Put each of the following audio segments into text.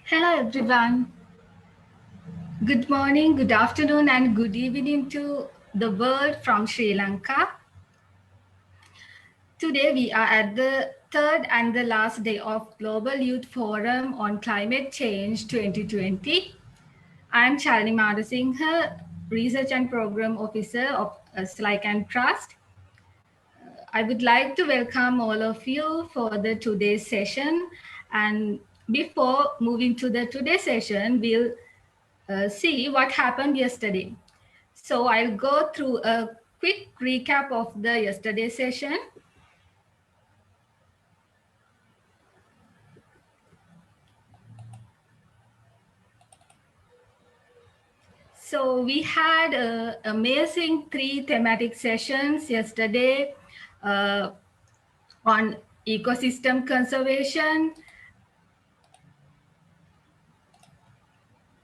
Hello everyone. Good morning, good afternoon, and good evening to the world from Sri Lanka. Today we are at the third and the last day of Global Youth Forum on Climate Change 2020. I am Shalini Madhusingha, Research and Program Officer of SLYCAN Trust. I would like to welcome all of you for the today's session. And before moving to the today's session, we'll see what happened yesterday. So I'll go through a quick recap of the yesterday session. So we had amazing 3 thematic sessions yesterday on ecosystem conservation,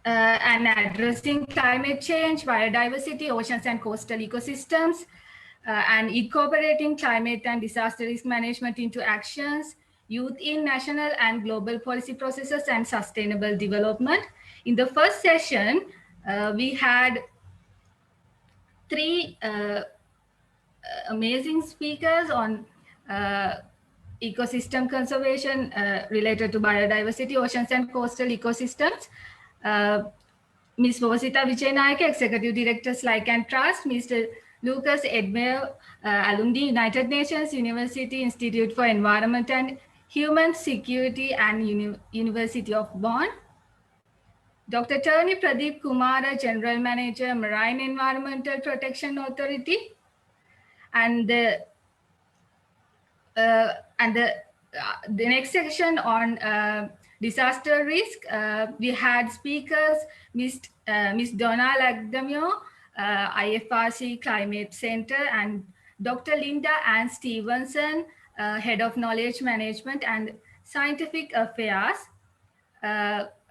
and addressing climate change, biodiversity, oceans and coastal ecosystems, and incorporating climate and disaster risk management into actions, youth in national and global policy processes, and sustainable development. In the first session, we had 3 amazing speakers on ecosystem conservation related to biodiversity, oceans and coastal ecosystems. Ms. Vosita Vijayanayake, Executive Director, SLYCAN Trust, Mr. Lucas Edmeo, Alumni, United Nations University Institute for Environment and Human Security and University of Bonn, Dr. Tony Pradeep Kumara, General Manager, Marine Environmental Protection Authority, and the next section on disaster risk, we had speakers, Ms. Donna Lagdamio, IFRC Climate Center, and Dr. Linda Ann Stevenson, Head of Knowledge Management and Scientific Affairs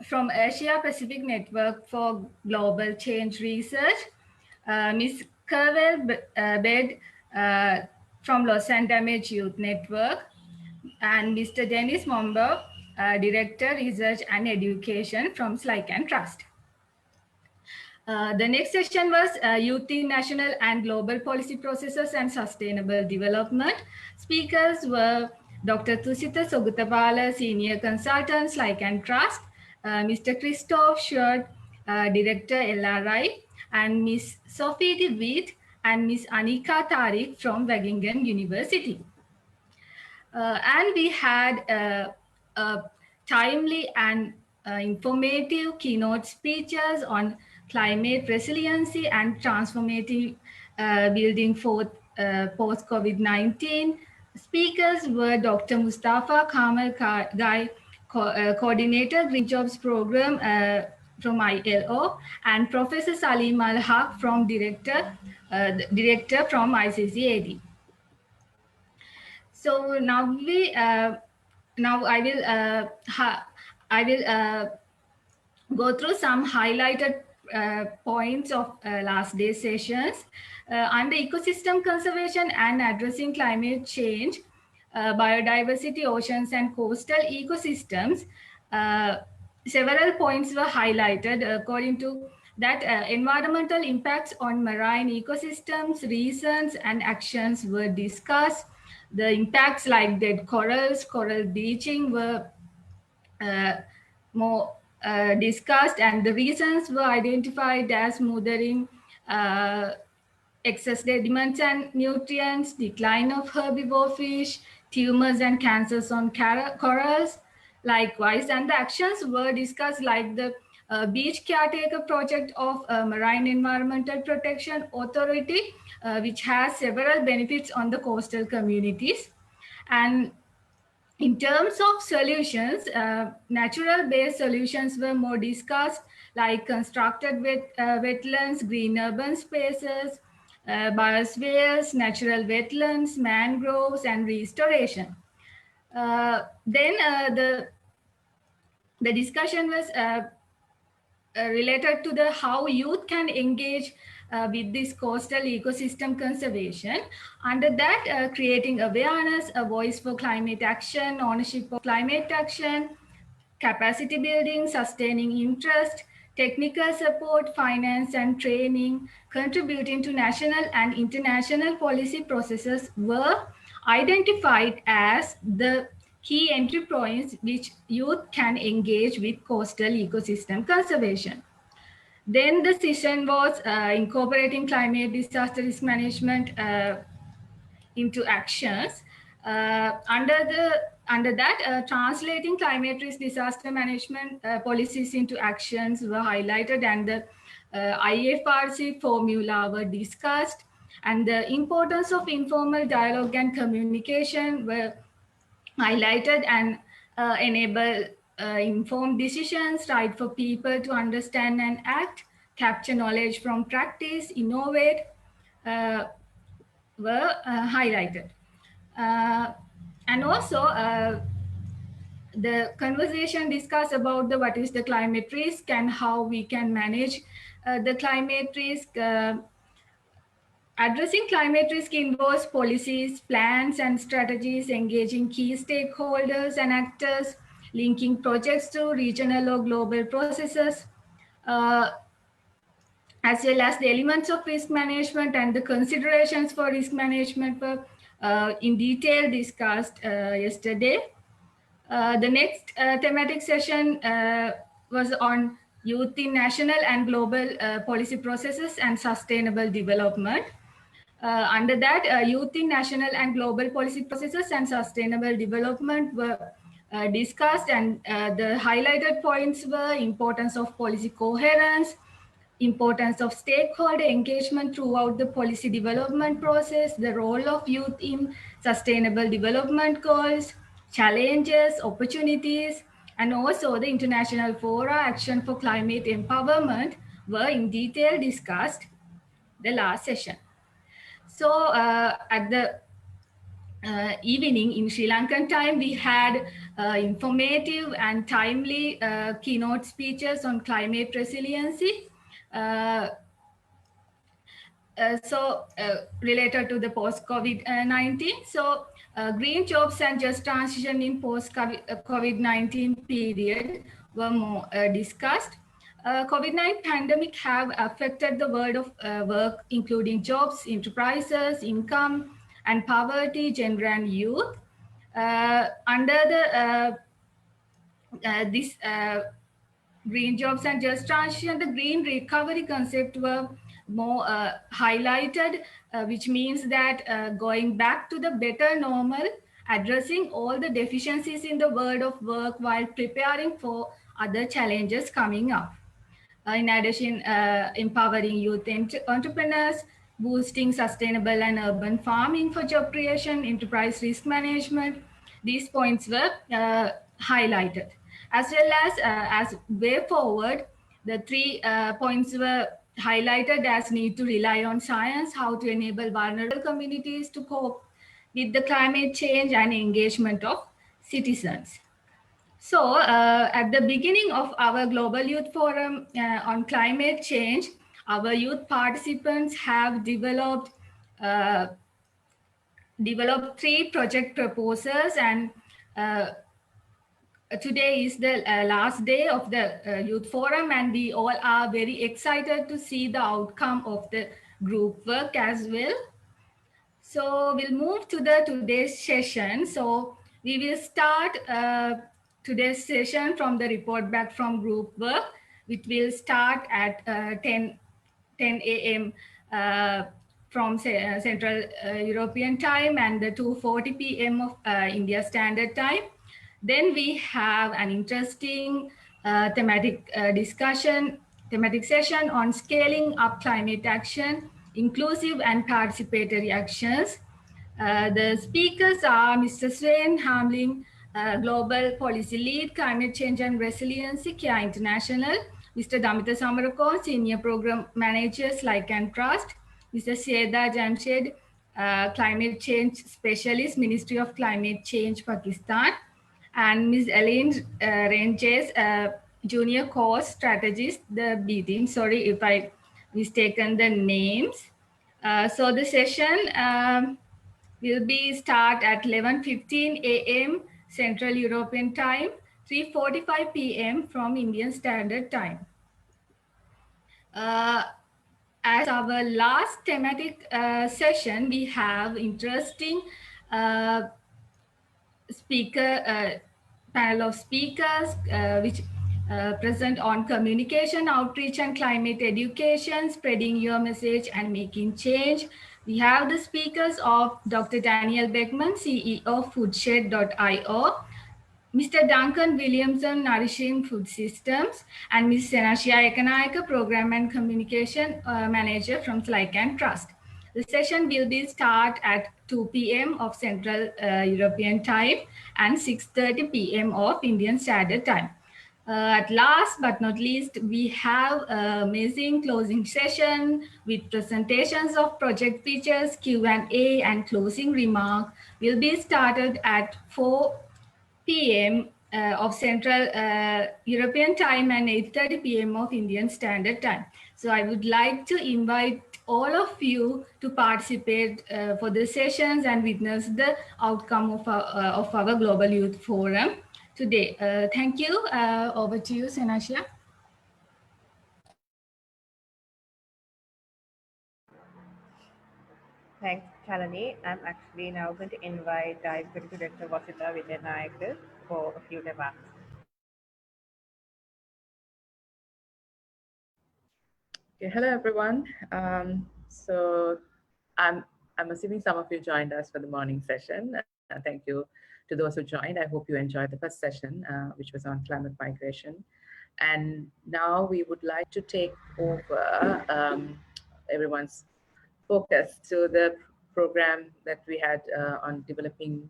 from Asia Pacific Network for Global Change Research, Ms. Kerwell Bed from Loss and Damage Youth Network, and Mr. Dennis Mombo, Director, Research and Education from SLYCAN Trust. The next session was Youth in National and Global Policy Processes and Sustainable Development. Speakers were Dr. Tusita Sogutapala, Senior Consultant, SLYCAN Trust, Mr. Christoph Schurt, Director, LRI, and Ms. Sophie de Witt and Ms. Anika Tariq from Wageningen University. And we had timely and informative keynote speeches on climate resiliency and transformative building for post-COVID-19. Speakers were Dr. Mustafa Kamal Gai, Coordinator Green Jobs Program from ILO, and Professor Salim Al-Haq from Director from ICCAD. So now I will go through some highlighted points of last day's sessions. Under ecosystem conservation and addressing climate change, biodiversity, oceans and coastal ecosystems, several points were highlighted. According to that, environmental impacts on marine ecosystems, reasons and actions were discussed. The impacts like dead corals, coral bleaching were more discussed, and the reasons were identified as mothering, excess sediments and nutrients, decline of herbivore fish, tumors and cancers on corals. Likewise, and the actions were discussed like the beach caretaker project of Marine Environmental Protection Authority, which has several benefits on the coastal communities. And in terms of solutions, natural-based solutions were more discussed, like constructed wetlands, green urban spaces, biospheres, natural wetlands, mangroves, and restoration. Then the discussion was related to the how youth can engage with this coastal ecosystem conservation. Under that, creating awareness, a voice for climate action, ownership of climate action, capacity building, sustaining interest, technical support, finance and training, contributing to national and international policy processes were identified as the key entry points which youth can engage with coastal ecosystem conservation. Then the session was incorporating climate disaster risk management into actions. Under that, translating climate risk disaster management policies into actions were highlighted, and the IFRC formula were discussed, and the importance of informal dialogue and communication were highlighted, and enable informed decisions, right for people to understand and act, capture knowledge from practice, innovate, uh, were highlighted. And also, the conversation discussed about what is the climate risk and how we can manage the climate risk. Addressing climate risk involves policies, plans, and strategies, engaging key stakeholders and actors, linking projects to regional or global processes, uh, as well as the elements of risk management and the considerations for risk management were in detail discussed yesterday. The next thematic session was on youth in national and global policy processes and sustainable development. Under that, youth in national and global policy processes and sustainable development were discussed, and the highlighted points were importance of policy coherence, importance of stakeholder engagement throughout the policy development process, the role of youth in sustainable development goals, challenges, opportunities, and also the international fora action for climate empowerment were in detail discussed the last session. So at the evening in Sri Lankan time, we had informative and timely keynote speeches on climate resiliency. Related to the post-COVID-19. So green jobs and just transition in post-COVID-19 period were more discussed. COVID-19 pandemic have affected the world of work, including jobs, enterprises, income, and poverty, gender, and youth. Under the this green jobs and just transition, the green recovery concept were more highlighted, which means that going back to the better normal, addressing all the deficiencies in the world of work while preparing for other challenges coming up. In addition, empowering youth entrepreneurs, boosting sustainable and urban farming for job creation, enterprise risk management. These points were highlighted. As well as way forward, the three points were highlighted as need to rely on science, how to enable vulnerable communities to cope with the climate change, and engagement of citizens. So at the beginning of our Global Youth Forum on climate change, our youth participants have developed three project proposals, and today is the last day of the youth forum, and we all are very excited to see the outcome of the group work as well. So we'll move to the today's session. So we will start today's session from the report back from group work, which will start at 10 a.m. From Central European time, and the 2:40 p.m. of India Standard Time. Then we have an interesting thematic session on scaling up climate action, inclusive and participatory actions. The speakers are Mr. Sven Hamling, Global Policy Lead, Climate Change and Resiliency, Care International, Mr. Damita Samarakon, Senior Program Manager, SLYCAN Trust, Mr. Seda Jamshed, Climate Change Specialist, Ministry of Climate Change, Pakistan, and Ms. Elaine Ranges, Junior Course Strategist, the B team. Sorry if I mistaken the names. So the session will be start at 11:15 a.m. Central European Time. 3:45 p.m. from Indian Standard Time. As our last thematic session, we have interesting panel of speakers which present on communication, outreach, and climate education, spreading your message and making change. We have the speakers of Dr. Daniel Beckman, CEO of Foodshed.io, Mr. Duncan Williamson, Nourishing Food Systems, and Ms. Senashia Ekanayaka, Program and Communication Manager from SLYCAN Trust. The session will be start at 2 p.m. of Central European Time and 6:30 p.m. of Indian Standard Time. At last but not least, we have an amazing closing session with presentations of project features, Q&A, and closing remark will be started at 4 p.m. Of Central European Time and 8:30 p.m. of Indian Standard Time. So I would like to invite all of you to participate for the sessions and witness the outcome of our Global Youth Forum today. Thank you. Over to you, Senashia. Thanks, Chalani. I'm actually now going to invite Executive Director Vasita Vijayanayake for a few remarks. Okay, hello everyone. So I'm assuming some of you joined us for the morning session. Thank you to those who joined. I hope you enjoyed the first session, which was on climate migration. And now we would like to take over everyone's focus to the program that we had on developing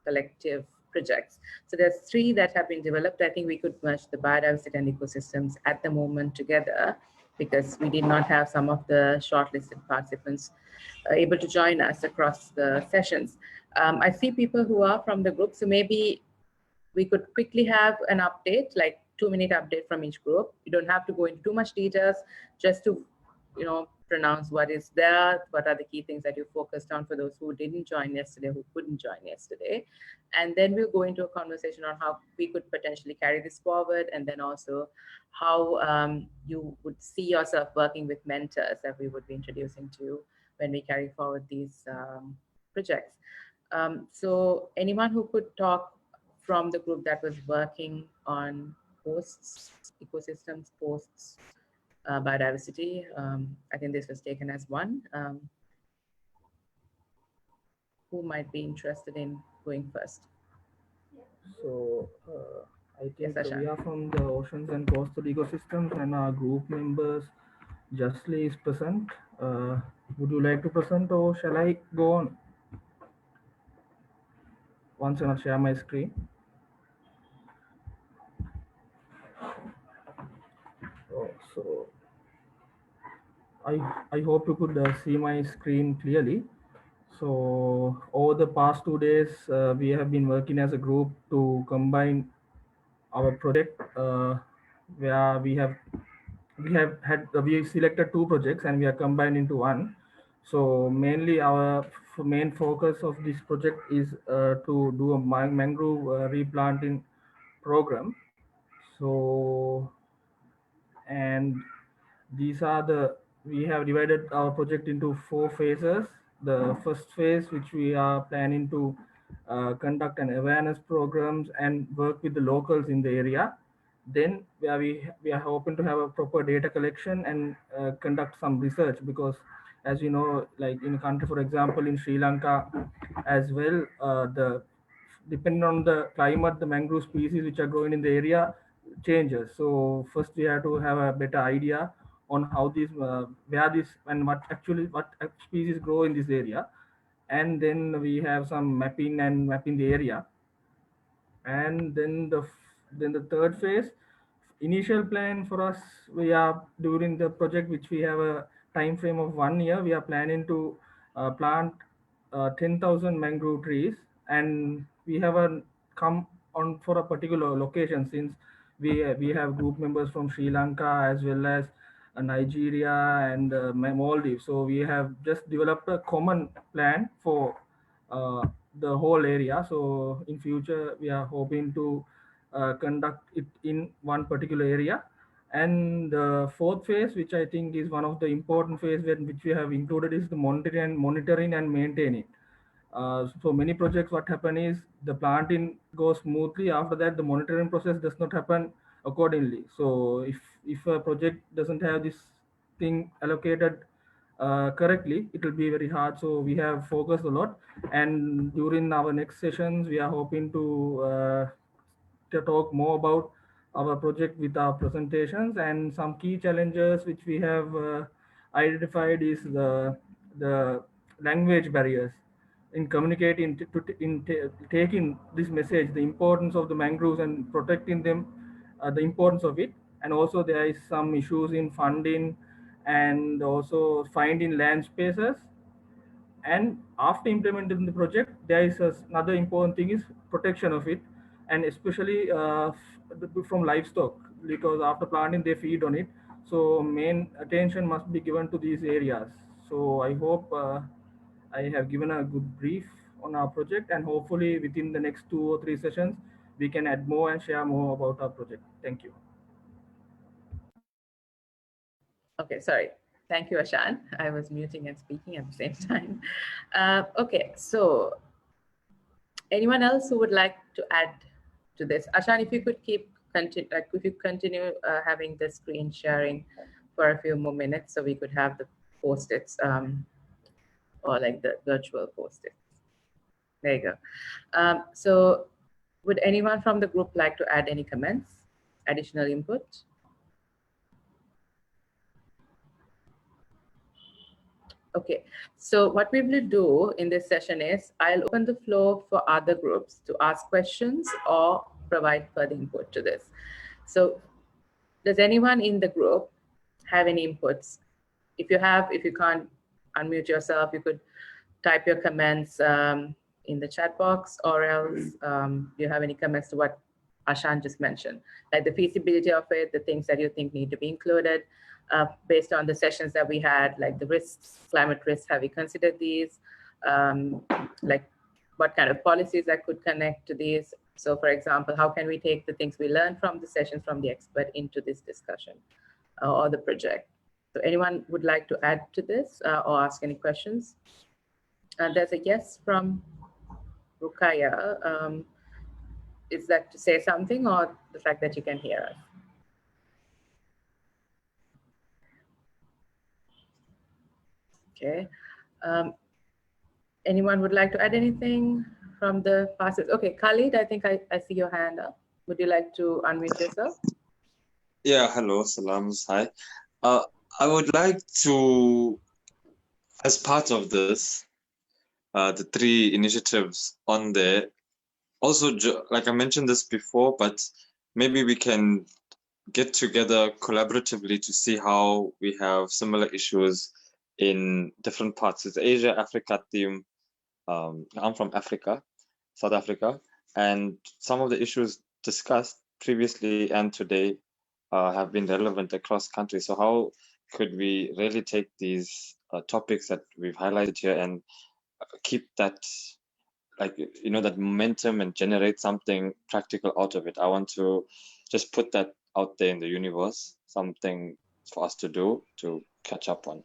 collective projects. So there's 3 that have been developed. I think we could merge the biodiversity and ecosystems at the moment together because we did not have some of the shortlisted participants able to join us across the sessions. I see people who are from the group, so maybe we could quickly have an update, like 2-minute update from each group. You don't have to go into too much details, just to, pronounce what is there, what are the key things that you focused on for those who didn't join yesterday, who couldn't join yesterday. And then we'll go into a conversation on how we could potentially carry this forward, and then also how you would see yourself working with mentors that we would be introducing to you when we carry forward these projects. So anyone who could talk from the group that was working on posts, ecosystems, posts, biodiversity. I think this was taken as one. Who might be interested in going first? So I think Yes, we are from the Oceans and Coastal Ecosystems, and our group members, Justly is present. Would you like to present, or shall I go on? Once I'll share my screen. So I hope you could see my screen clearly. So over the past 2 days, we have been working as a group to combine our project, where we selected 2 projects and we are combined into one. So mainly our main focus of this project is to do a mangrove replanting program. So, and these are we have divided our project into 4 phases. The first phase, which we are planning to conduct an awareness programs and work with the locals in the area. Then we are hoping to have a proper data collection and conduct some research, because as you know, like in a country, for example, in Sri Lanka as well, depending on the climate, the mangrove species which are growing in the area changes. So first we have to have a better idea on how these, where this and what species grow in this area, and then we have some mapping the area. And then the third phase, initial plan for us, we are during the project, which we have a time frame of 1 year, we are planning to plant 10,000 mangrove trees, and we have come on for a particular location, since we have group members from Sri Lanka as well as Nigeria and Maldives. So we have just developed a common plan for the whole area. So in future we are hoping to conduct it in one particular area. And the fourth phase, which I think is one of the important phase which we have included, is the monitoring and maintaining. So many projects, what happen is the planting goes smoothly. After that, the monitoring process does not happen accordingly. So if a project doesn't have this thing allocated correctly, it will be very hard. So we have focused a lot, and during our next sessions, we are hoping to talk more about our project with our presentations. And some key challenges which we have identified is the language barriers in communicating taking this message, the importance of the mangroves and protecting them, the importance of it. And also there is some issues in funding and also finding land spaces. And after implementing the project, there is another important thing is protection of it, and especially from livestock, because after planting they feed on it. So main attention must be given to these areas. So I hope I have given a good brief on our project, and hopefully within the next 2 or 3 sessions we can add more and share more about our project. Thank you. Okay, sorry. Thank you, Ashan. I was muting and speaking at the same time. Okay, so anyone else who would like to add to this? Ashan, if you could continue having the screen sharing for a few more minutes, so we could have the post-its or like the virtual post-its. There you go. So would anyone from the group like to add any comments, additional input? Okay, so what we will do in this session is I'll open the floor for other groups to ask questions or provide further input to this. So does anyone in the group have any inputs? If you can't unmute yourself, you could type your comments in the chat box, or else you have any comments to what Ashan just mentioned, like the feasibility of it, the things that you think need to be included based on the sessions that we had, like the risks, climate risks, have we considered these? Like what kind of policies that could connect to these? So for example, how can we take the things we learned from the sessions from the expert into this discussion or the project? So anyone would like to add to this or ask any questions? And there's a yes from Rukaya. Is that to say something, or the fact that you can hear us? Okay. Anyone would like to add anything from the passes? Okay, Khalid, I think I see your hand up. Would you like to unmute yourself? Yeah, hello, salams, hi. I would like to, as part of this, the 3 initiatives on there, also, like I mentioned this before, but maybe we can get together collaboratively to see how we have similar issues in different parts. It's Asia, Africa theme. I'm from Africa, South Africa, and some of the issues discussed previously and today have been relevant across countries. So how could we really take these topics that we've highlighted here and keep that, like, you know, that momentum and generate something practical out of it? I want to just put that out there in the universe, something for us to do to catch up on.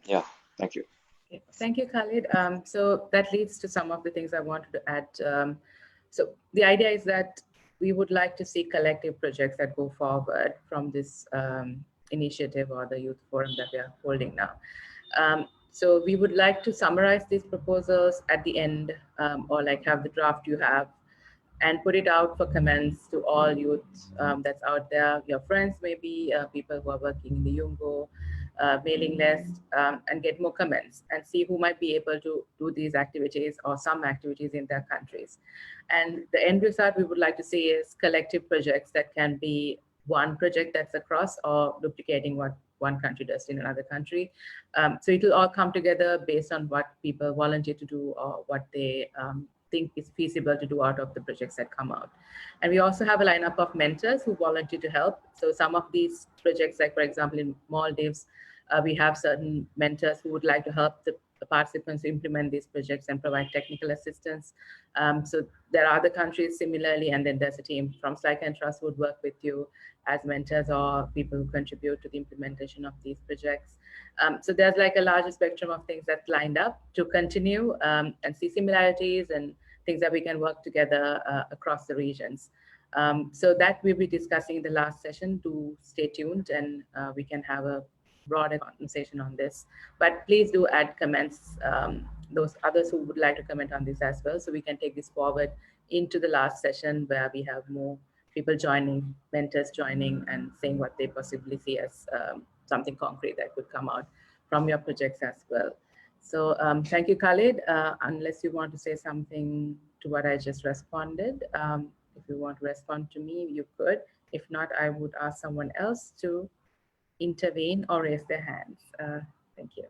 Yeah, thank you. Okay, thank you, Khalid. So that leads to some of the things I wanted to add. So the idea is that we would like to see collective projects that go forward from this initiative or the youth forum that we are holding now. So we would like to summarize these proposals at the end, or like have the draft you have, and put it out for comments to all youth that's out there, your friends maybe, people who are working in the Yungo mailing list, and get more comments and see who might be able to do these activities or some activities in their countries. And the end result we would like to see is collective projects that can be one project that's across or duplicating what one country does in another country. So it will all come together based on what people volunteer to do or what they think is feasible to do out of the projects that come out. And we also have a lineup of mentors who volunteer to help. So some of these projects, like for example, in Maldives, we have certain mentors who would like to help the participants to implement these projects and provide technical assistance. So there are other countries similarly, and then there's a team from SLYCAN Trust would work with you as mentors or people who contribute to the implementation of these projects. So there's like a larger spectrum of things that's lined up to continue and see similarities and things that we can work together across the regions. So that we'll be discussing in the last session. To stay tuned, and we can have a broader conversation on this. But please do add comments, those others who would like to comment on this as well, so we can take this forward into the last session where we have more people joining, mentors joining, and saying what they possibly see as something concrete that could come out from your projects as well. So thank you, Khalid. Unless you want to say something to what I just responded, if you want to respond to me, you could. If not, I would ask someone else to intervene or raise their hands. Thank you.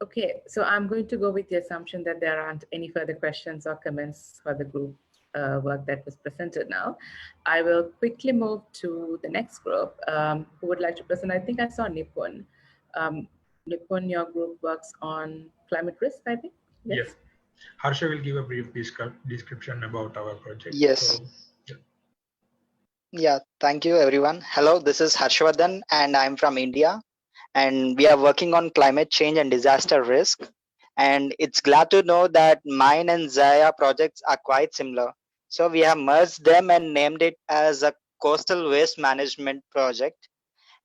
Okay, so I'm going to go with the assumption that there aren't any further questions or comments for the group work that was presented now. I will quickly move to the next group who would like to present. I think I saw Nipun. Nipun, your group works on climate risk, I think? Yes. Harsha will give a brief description about our project. Yes. So, yeah, thank you everyone. Hello, this is Harshvardhan and I'm from India, and we are working on climate change and disaster risk. And it's glad to know that mine and Zaya projects are quite similar. So we have merged them and named it as a coastal waste management project.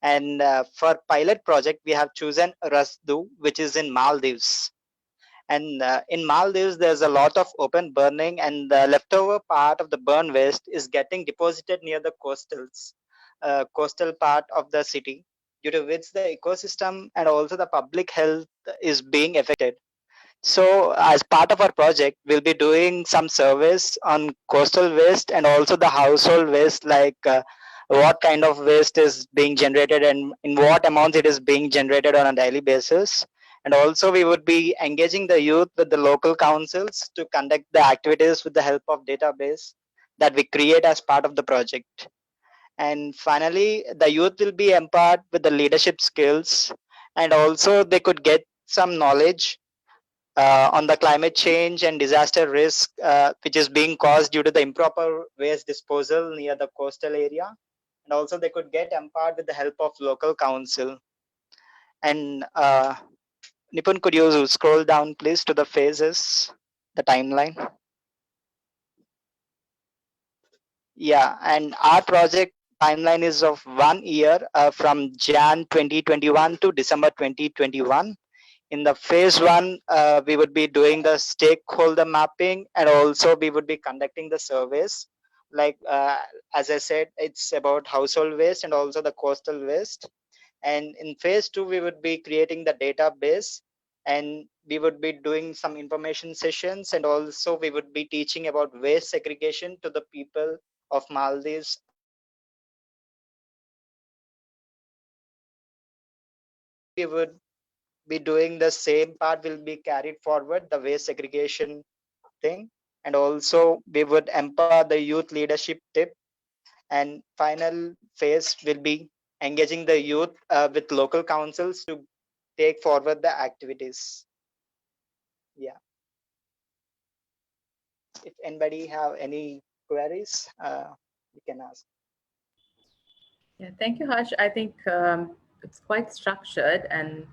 And for pilot project, we have chosen Rasdu, which is in Maldives. And in Maldives, there's a lot of open burning, and the leftover part of the burn waste is getting deposited near the coastal part of the city, due to which the ecosystem and also the public health is being affected. So as part of our project, we'll be doing some surveys on coastal waste and also the household waste, like what kind of waste is being generated and in what amounts it is being generated on a daily basis. And also we would be engaging the youth with the local councils to conduct the activities with the help of database that we create as part of the project. And finally, the youth will be empowered with the leadership skills, and also they could get some knowledge on the climate change and disaster risk, which is being caused due to the improper waste disposal near the coastal area. And also they could get empowered with the help of local council. And Nipun, could you scroll down please to the phases, the timeline? Yeah, and our project timeline is of 1 year, from Jan 2021 to December 2021. In the phase 1, we would be doing the stakeholder mapping, and also we would be conducting the surveys. Like, as I said, it's about household waste and also the coastal waste. And in phase 2, we would be creating the database, and we would be doing some information sessions, and also we would be teaching about waste segregation to the people of Maldives. We would be doing the same part, will be carried forward, the waste segregation thing. And also we would empower the youth leadership tip. And final phase will be engaging the youth with local councils to take forward the activities. Yeah. If anybody have any queries, you can ask. Yeah, thank you, Harsh. I think it's quite structured, and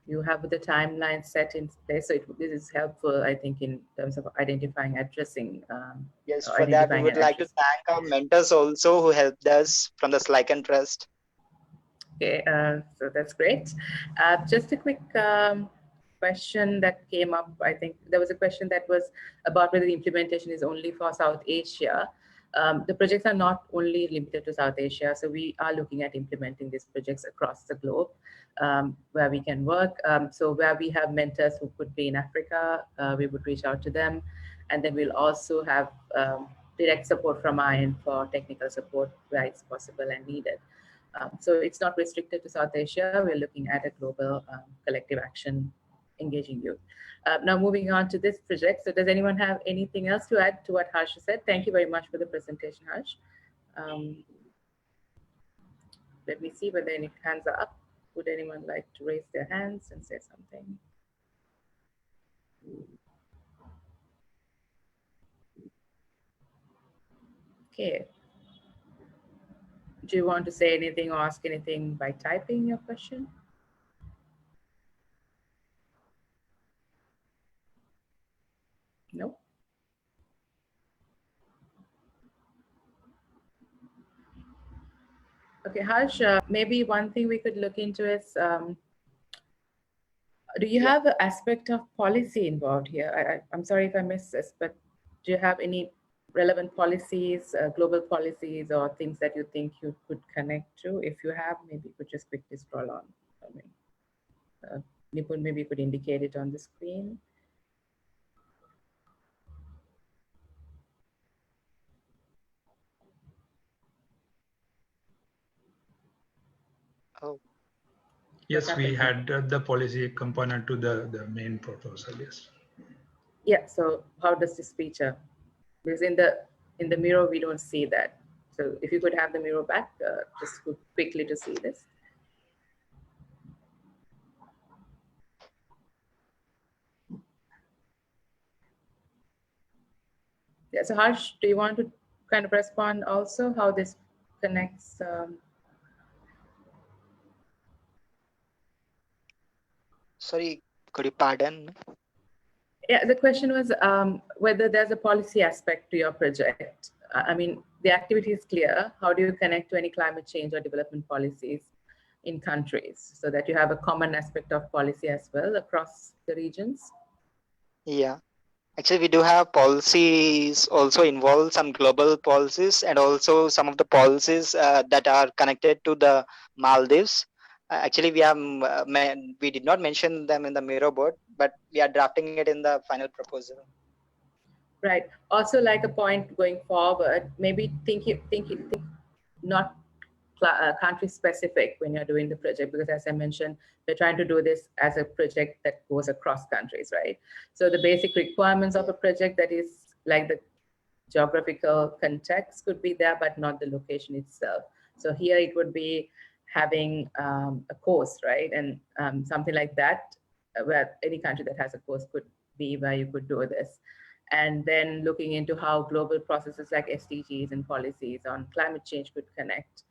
you have the timeline set in place. So this is helpful, I think, in terms of identifying, addressing. Yes, for that, we would like to thank our mentors also who helped us from the SLYCAN Trust. Okay, so that's great. Just a quick question that came up. I think there was a question that was about whether the implementation is only for South Asia. The projects are not only limited to South Asia, so we are looking at implementing these projects across the globe where we can work. So where we have mentors who could be in Africa, we would reach out to them. And then we'll also have direct support from our end for technical support where it's possible and needed. So it's not restricted to South Asia. We're looking at a global collective action engaging youth. Now moving on to this project. So does anyone have anything else to add to what Harsh said? Thank you very much for the presentation, Harsh. Let me see whether any hands are up. Would anyone like to raise their hands and say something? Okay. Do you want to say anything or ask anything by typing your question? No? Okay, Harsh, maybe one thing we could look into is, do you have an aspect of policy involved here? I'm sorry if I missed this, but do you have any relevant policies, global policies, or things that you think you could connect to? If you have, maybe you could just quickly scroll on for me. Nipun, maybe you could indicate it on the screen. Oh. Yes, we had the policy component to the main proposal, yes. Yeah, so how does this feature? Because in the mirror, we don't see that. So if you could have the mirror back, just quickly to see this. Yeah, so Harsh, do you want to kind of respond also how this connects? Sorry, could you pardon? Yeah, the question was whether there's a policy aspect to your project. I mean, the activity is clear. How do you connect to any climate change or development policies in countries so that you have a common aspect of policy as well across the regions? Yeah. Actually, we do have policies also involve some global policies and also some of the policies that are connected to the Maldives. Actually, we did not mention them in the mirror board, but we are drafting it in the final proposal. Right. Also, like a point going forward, maybe think not country specific when you're doing the project, because as I mentioned, we're trying to do this as a project that goes across countries, right? So the basic requirements of a project that is like the geographical context could be there, but not the location itself. So here it would be having a coast, right? And something like that, where any country that has a coast could be where you could do this. And then looking into how global processes like SDGs and policies on climate change could connect.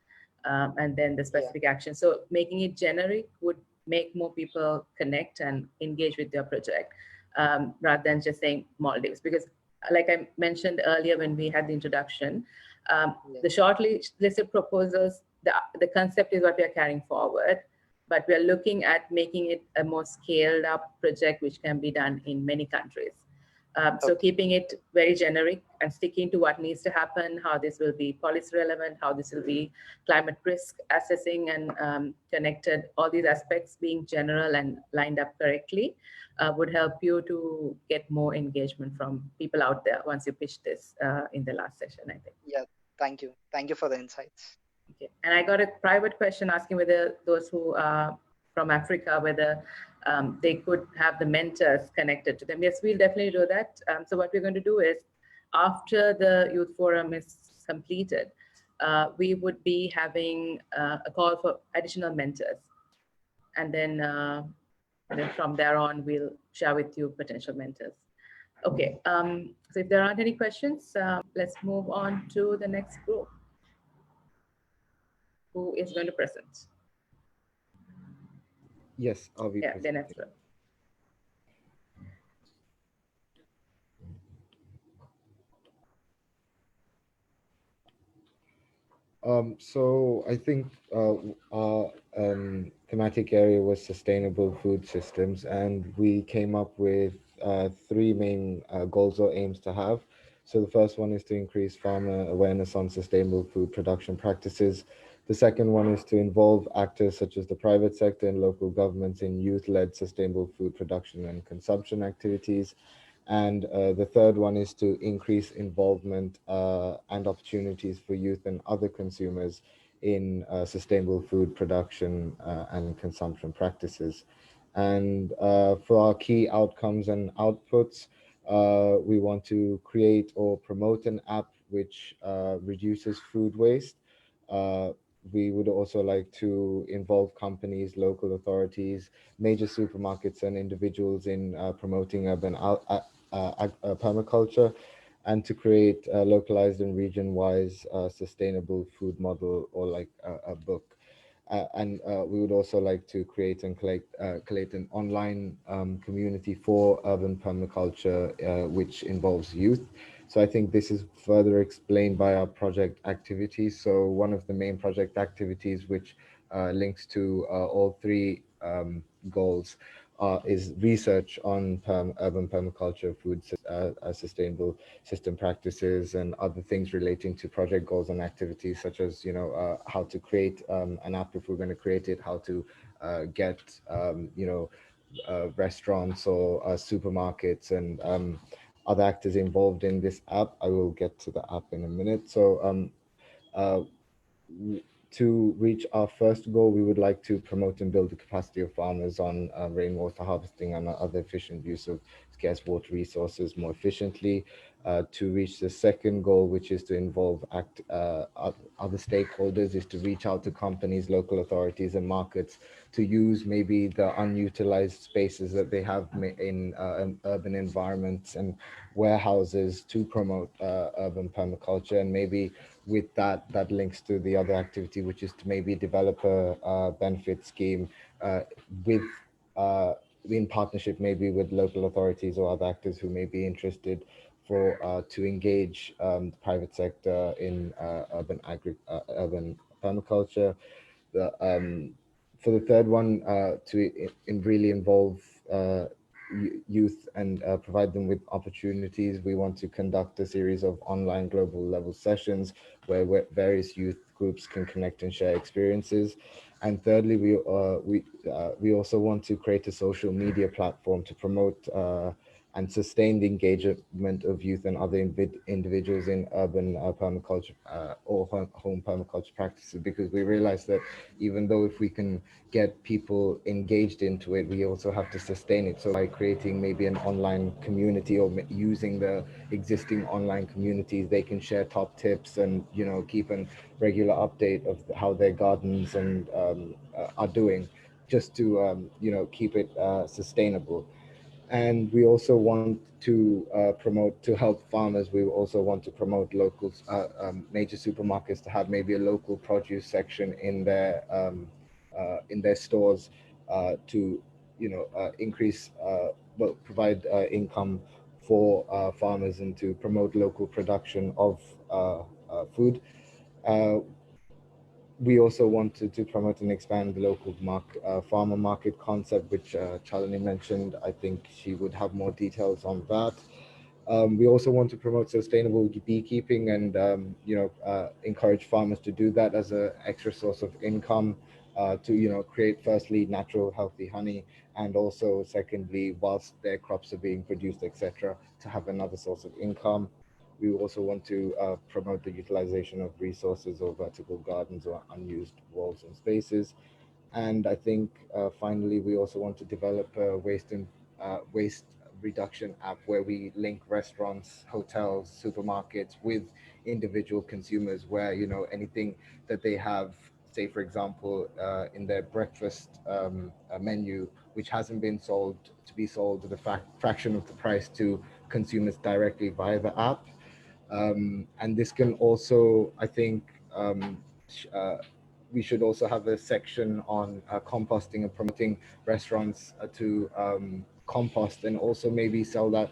And then the specific action. So making it generic would make more people connect and engage with their project rather than just saying Maldives. Because like I mentioned earlier when we had the introduction, the short listed proposals, the concept is what we are carrying forward, but we are looking at making it a more scaled up project which can be done in many countries. So keeping it very generic and sticking to what needs to happen, how this will be policy relevant, how this will be climate risk assessing and connected, all these aspects being general and lined up correctly would help you to get more engagement from people out there once you pitch this in the last session, I think. Yeah, thank you. Thank you for the insights. Okay. And I got a private question asking whether those who are from Africa, whether they could have the mentors connected to them. Yes, we'll definitely do that. So what we're going to do is, after the youth forum is completed, we would be having a call for additional mentors. And then from there on, we'll share with you potential mentors. Okay, so if there aren't any questions, let's move on to the next group. Who is going to present? Yes, I'll be presenting. Then after. So I think our thematic area was sustainable food systems, and we came up with three main goals or aims to have. So the first one is to increase farmer awareness on sustainable food production practices. The second one is to involve actors such as the private sector and local governments in youth-led sustainable food production and consumption activities. And the third one is to increase involvement and opportunities for youth and other consumers in sustainable food production and consumption practices. And for our key outcomes and outputs, we want to create or promote an app which reduces food waste. We would also like to involve companies, local authorities, major supermarkets, and individuals in promoting urban permaculture, and to create a localized and region-wise sustainable food model, or like a book. And we would also like to create and collect an online community for urban permaculture, which involves youth. So I think this is further explained by our project activities. So one of the main project activities, which links to all three goals, is research on urban permaculture, food sustainable system practices, and other things relating to project goals and activities, such as, you know, how to create an app if we're going to create it, how to get, you know, restaurants or supermarkets and other actors involved in this app. I will get to the app in a minute. So uh, to reach our first goal, we would like to promote and build the capacity of farmers on rainwater harvesting and other efficient use of scarce water resources more efficiently. To reach the second goal, which is to involve other stakeholders, is to reach out to companies, local authorities, and markets to use maybe the unutilized spaces that they have in urban environments and warehouses to promote urban permaculture. And maybe with that links to the other activity, which is to maybe develop a benefit scheme with in partnership maybe with local authorities or other actors who may be interested, for to engage the private sector in urban permaculture. For the third one, to really involve youth and provide them with opportunities, we want to conduct a series of online global level sessions where various youth groups can connect and share experiences. And thirdly, we also want to create a social media platform to promote and sustain the engagement of youth and other individuals in urban permaculture or home permaculture practices, because we realize that even though if we can get people engaged into it, we also have to sustain it. So by creating maybe an online community or using the existing online communities, they can share top tips and, you know, keep a regular update of how their gardens and are doing, just to you know, keep it sustainable. And we also want to promote, to help farmers, we also want to promote local major supermarkets to have maybe a local produce section in their stores, to, you know, increase, well, provide income for farmers and to promote local production of food. We also wanted to promote and expand the local farmer market concept, which Chalini mentioned. I think she would have more details on that. We also want to promote sustainable beekeeping and, you know, encourage farmers to do that as an extra source of income, to, you know, create firstly natural healthy honey, and also secondly, whilst their crops are being produced, etc., to have another source of income. We also want to promote the utilization of resources or vertical gardens or unused walls and spaces. And I think finally, we also want to develop a waste reduction app where we link restaurants, hotels, supermarkets with individual consumers, where, you know, anything that they have, say for example, in their breakfast menu, which hasn't been sold, to be sold at a fraction of the price to consumers directly via the app. And this can also, I think, we should also have a section on composting and promoting restaurants to compost, and also maybe sell that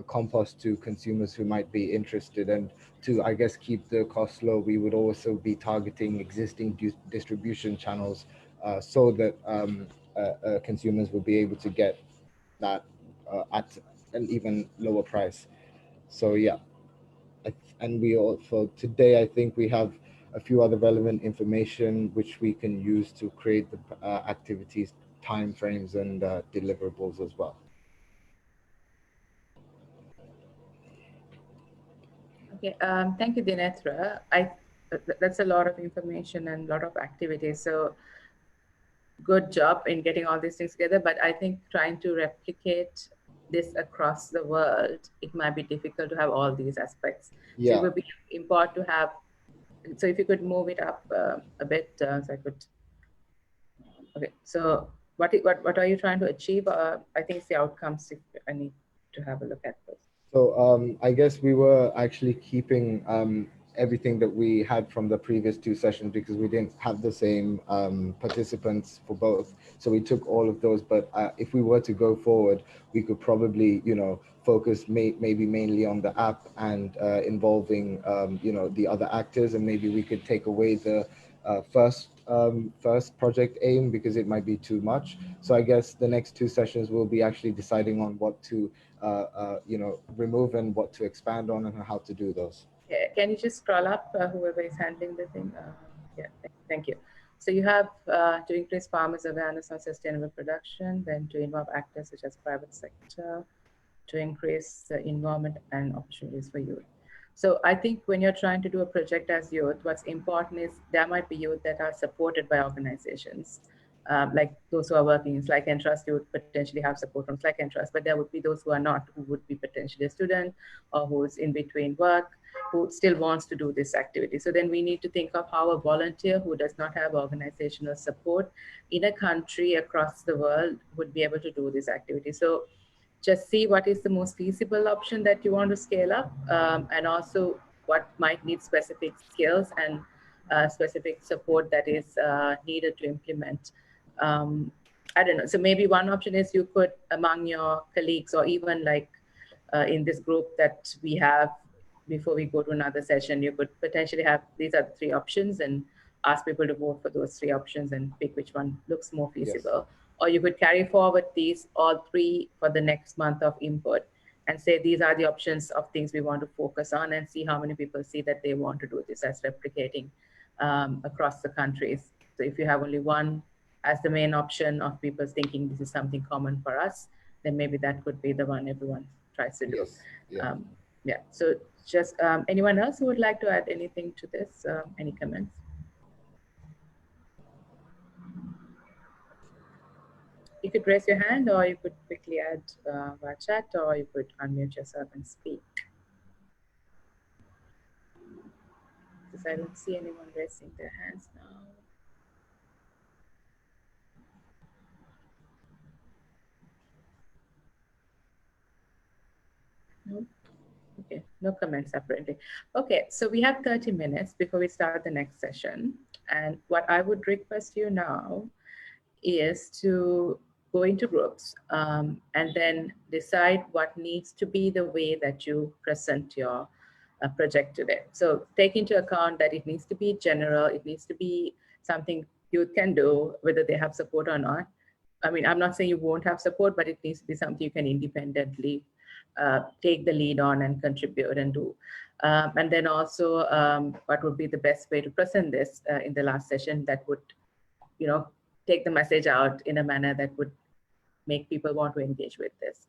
compost to consumers who might be interested. And to, I guess, keep the cost low, we would also be targeting existing distribution channels, so that consumers will be able to get that at an even lower price. So yeah, and we also today, I think we have a few other relevant information which we can use to create the activities, timeframes, and deliverables as well. Okay, thank you, Dinetra. That's a lot of information and a lot of activities. So good job in getting all these things together, but I think trying to replicate this across the world, it might be difficult to have all these aspects. So it Yeah. would be important to have, so if you could move it up a bit, so I could, okay, so what are you trying to achieve? I think it's the outcomes if I need to have a look at those. So I guess we were actually keeping everything that we had from the previous two sessions because we didn't have the same participants for both. So we took all of those, but if we were to go forward, we could probably, focus maybe mainly on the app and involving, the other actors, and maybe we could take away the first project aim because it might be too much. So I guess the next two sessions will be actually deciding on what to remove and what to expand on and how to do those. Yeah, can you just scroll up, whoever is handling the thing? Yeah, thank you. So you have to increase farmers' awareness on sustainable production, then to involve actors such as private sector, to increase the involvement and opportunities for youth. So I think when you're trying to do a project as youth, what's important is there might be youth that are supported by organizations. Like those who are working in SLYCAN Trust, you would potentially have support from SLYCAN Trust, but there would be those who are not, who would be potentially a student or who's in between work, who still wants to do this activity. So then we need to think of how a volunteer who does not have organizational support in a country across the world would be able to do this activity. So just see what is the most feasible option that you want to scale up, and also what might need specific skills and specific support that is needed to implement. I don't know. So maybe one option is you could, among your colleagues, or even like in this group that we have, before we go to another session, you could potentially have, these are the three options, and ask people to vote for those three options and pick which one looks more feasible. Yes. Or you could carry forward these all three for the next month of input and say, these are the options of things we want to focus on, and see how many people see that they want to do this as replicating across the countries. So if you have only one as the main option of people thinking this is something common for us, then maybe that could be the one everyone tries to do. Yes. Yeah. Yeah. So just anyone else who would like to add anything to this? Any comments? You could raise your hand, or you could quickly add via chat, or you could unmute yourself and speak. Because I don't see anyone raising their hands now. No. Okay, no comments apparently. Okay, so we have 30 minutes before we start the next session. And what I would request you now is to go into groups and then decide what needs to be the way that you present your project today. So take into account that it needs to be general, it needs to be something youth can do, whether they have support or not. I mean, I'm not saying you won't have support, but it needs to be something you can independently take the lead on and contribute and do. And then also, what would be the best way to present this in the last session that would, take the message out in a manner that would make people want to engage with this.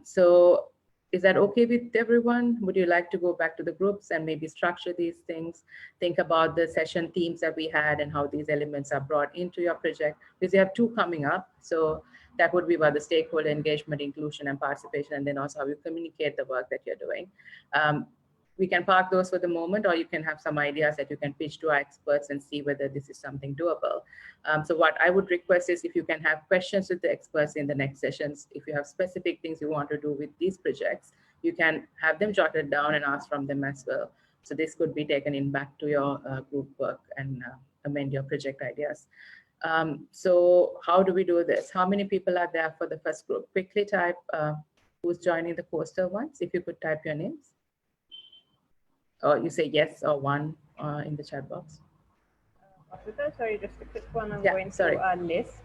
So is that okay with everyone? Would you like to go back to the groups and maybe structure these things? Think about the session themes that we had and how these elements are brought into your project, because you have two coming up. So that would be about the stakeholder engagement, inclusion, and participation, and then also how you communicate the work that you're doing. We can park those for the moment, or you can have some ideas that you can pitch to our experts and see whether this is something doable. So what I would request is if you can have questions with the experts in the next sessions, if you have specific things you want to do with these projects, you can have them jotted down and ask from them as well. So this could be taken in back to your group work and amend your project ideas. So how do we do this? How many people are there for the first group? Quickly type who's joining the coastal ones, if you could type your names. Or you say yes or one in the chat box. Sorry, just a quick one. I'm Yeah, going sorry. through our list.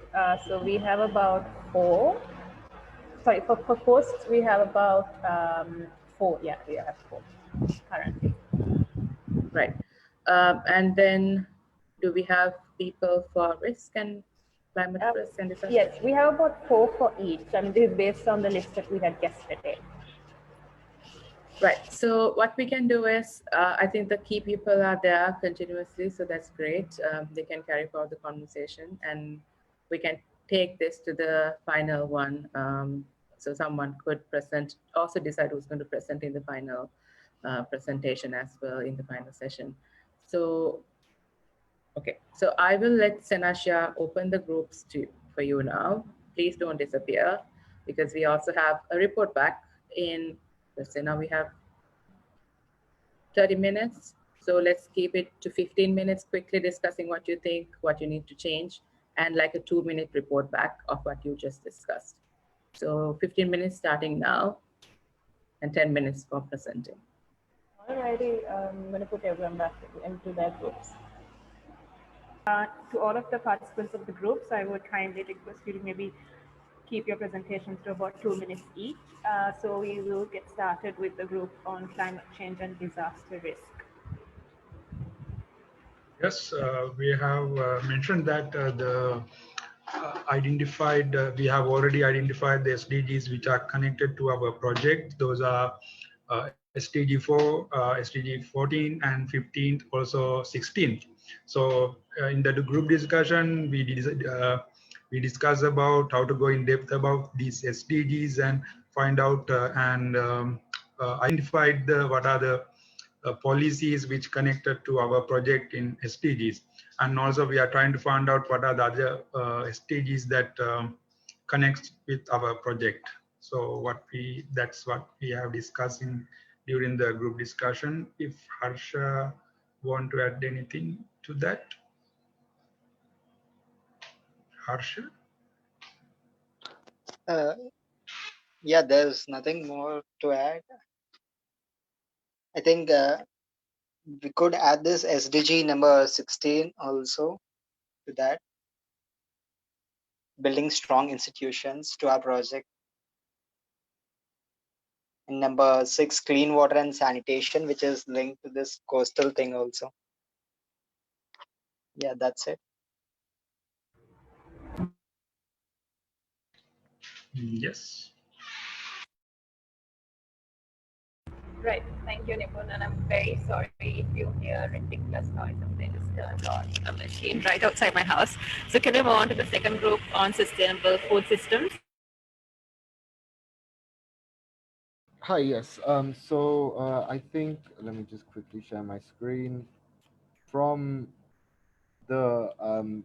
So we have about 4. Sorry, for posts, we have about 4. Yeah, we have 4 currently. Right. And then do we have people for risk and climate risk and disaster? Yes, we have about 4 for each. And this is based on the list that we had yesterday. Right. So what we can do is, I think the key people are there continuously, so that's great. They can carry forward the conversation. And we can take this to the final one. So someone could present, also decide who's going to present in the final presentation as well in the final session. So, okay, so I will let Senasha open the groups for you now. Please don't disappear because we also have a report back in, let's say now we have 30 minutes. So let's keep it to 15 minutes, quickly discussing what you think, what you need to change, and like a 2-minute report back of what you just discussed. So 15 minutes starting now and 10 minutes for presenting. Alrighty, I'm going to put everyone back into their groups. To all of the participants of the groups, I would kindly request you to maybe keep your presentations to about 2 minutes each. So we will get started with the group on climate change and disaster risk. Yes, we have mentioned that we have already identified the SDGs which are connected to our project. Those are SDG 4, SDG 14 and 15th, also 16th. So in the group discussion, we discuss about how to go in depth about these SDGs and find out identified what are the policies which connected to our project in SDGs. And also we are trying to find out what are the other SDGs that connects with our project. So that's what we have discussing during the group discussion. If Harsha want to add anything to that? Harsha? Yeah, there's nothing more to add. I think we could add this SDG number 16 also to that, building strong institutions to our project. And number 6, clean water and sanitation, which is linked to this coastal thing also. Yeah, that's it. Yes. Right, thank you, Nipun, and I'm very sorry if you hear ridiculous noise. Something just turned on a machine right outside my house. So can we move on to the second group on sustainable food systems? Hi, yes. I think, let me just quickly share my screen. From the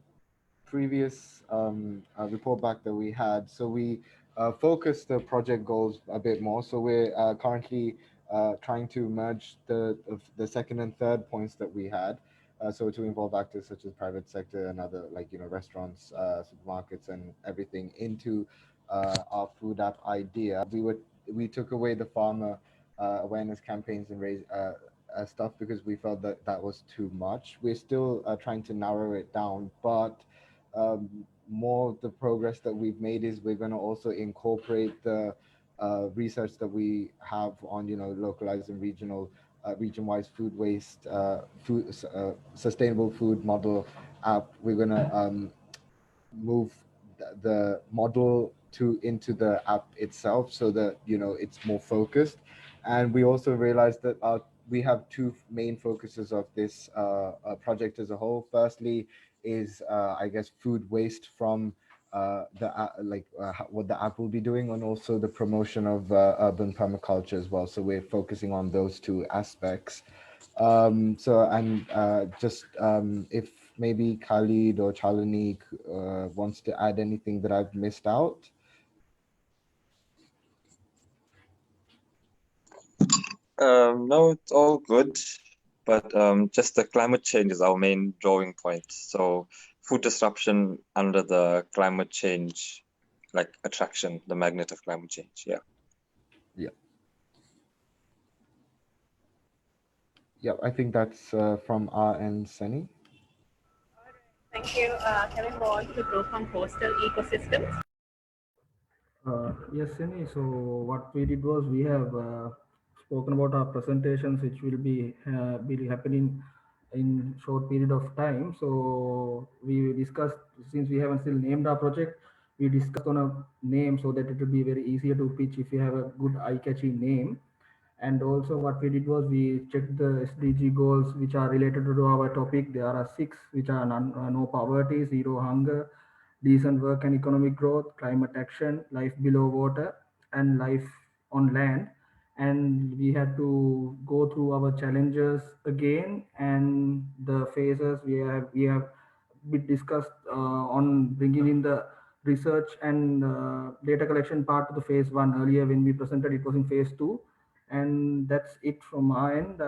previous report back that we had, so we focused the project goals a bit more. So we're currently trying to merge the second and third points that we had. So to involve actors such as private sector and other, like, restaurants, supermarkets and everything into our food app idea. We took away the farmer awareness campaigns and raise stuff because we felt that that was too much. We're still trying to narrow it down, but more of the progress that we've made is we're going to also incorporate the research that we have on, localized and region-wise food waste, sustainable food model app. We're going to move the model into the app itself so that it's more focused. And we also realized that we have two main focuses of this project as a whole. Firstly is I guess food waste from what the app will be doing, and also the promotion of urban permaculture as well. So we're focusing on those two aspects. If maybe Khalid or Chalini wants to add anything that I've missed out. No, it's all good, but just the climate change is our main drawing point. So food disruption under the climate change, like attraction, the magnet of climate change. Yeah. Yeah, I think that's from our end, Sunny. Thank you. Can we move on to the group on coastal ecosystems? Yes, Sunny. So what we did was we have spoken about our presentations, which will be happening in short period of time. So we discussed, since we haven't still named our project, we discussed on a name so that it will be very easier to pitch if you have a good eye-catching name. And also what we did was we checked the SDG goals which are related to our topic. There are 6 which are no poverty, zero hunger, decent work and economic growth, climate action, life below water, and life on land. And we had to go through our challenges again and the phases we have been discussed on bringing in the research and data collection part of the phase one. Earlier when we presented, it was in phase two, and that's it from our end.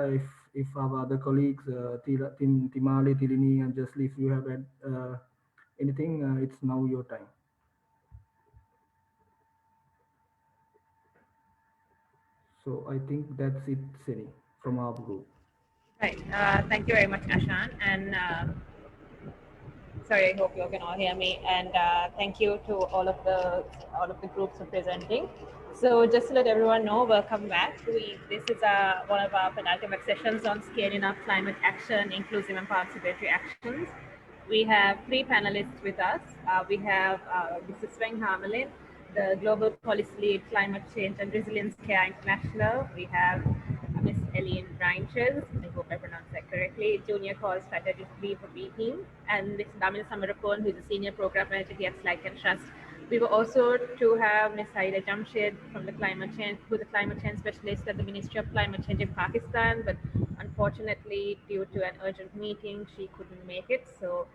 If our other colleagues, Timali, Tilini, and Jasli, if you have had anything, it's now your time. So I think that's it, Siri, from our group. Right. Thank you very much, Ashan. And sorry, I hope you can all hear me. And thank you to all of the groups for presenting. So just to let everyone know, welcome back. This is one of our penultimate sessions on scaling up climate action, inclusive and participatory actions. We have three panelists with us. We have Mr. Sven Hamelin, the Global Policy Lead, Climate Change and Resilience Care International. We have Ms. Helen Reinches, I hope I pronounced that correctly, Junior Call Strategist Lead for B Team, and Ms. Damil Samarapon, who is a Senior Program Manager here at SLYCAN Trust. We were also to have Ms. Saida Jamshed from the Climate Change, who's a Climate Change Specialist at the Ministry of Climate Change in Pakistan, but unfortunately, due to an urgent meeting, she couldn't make it. So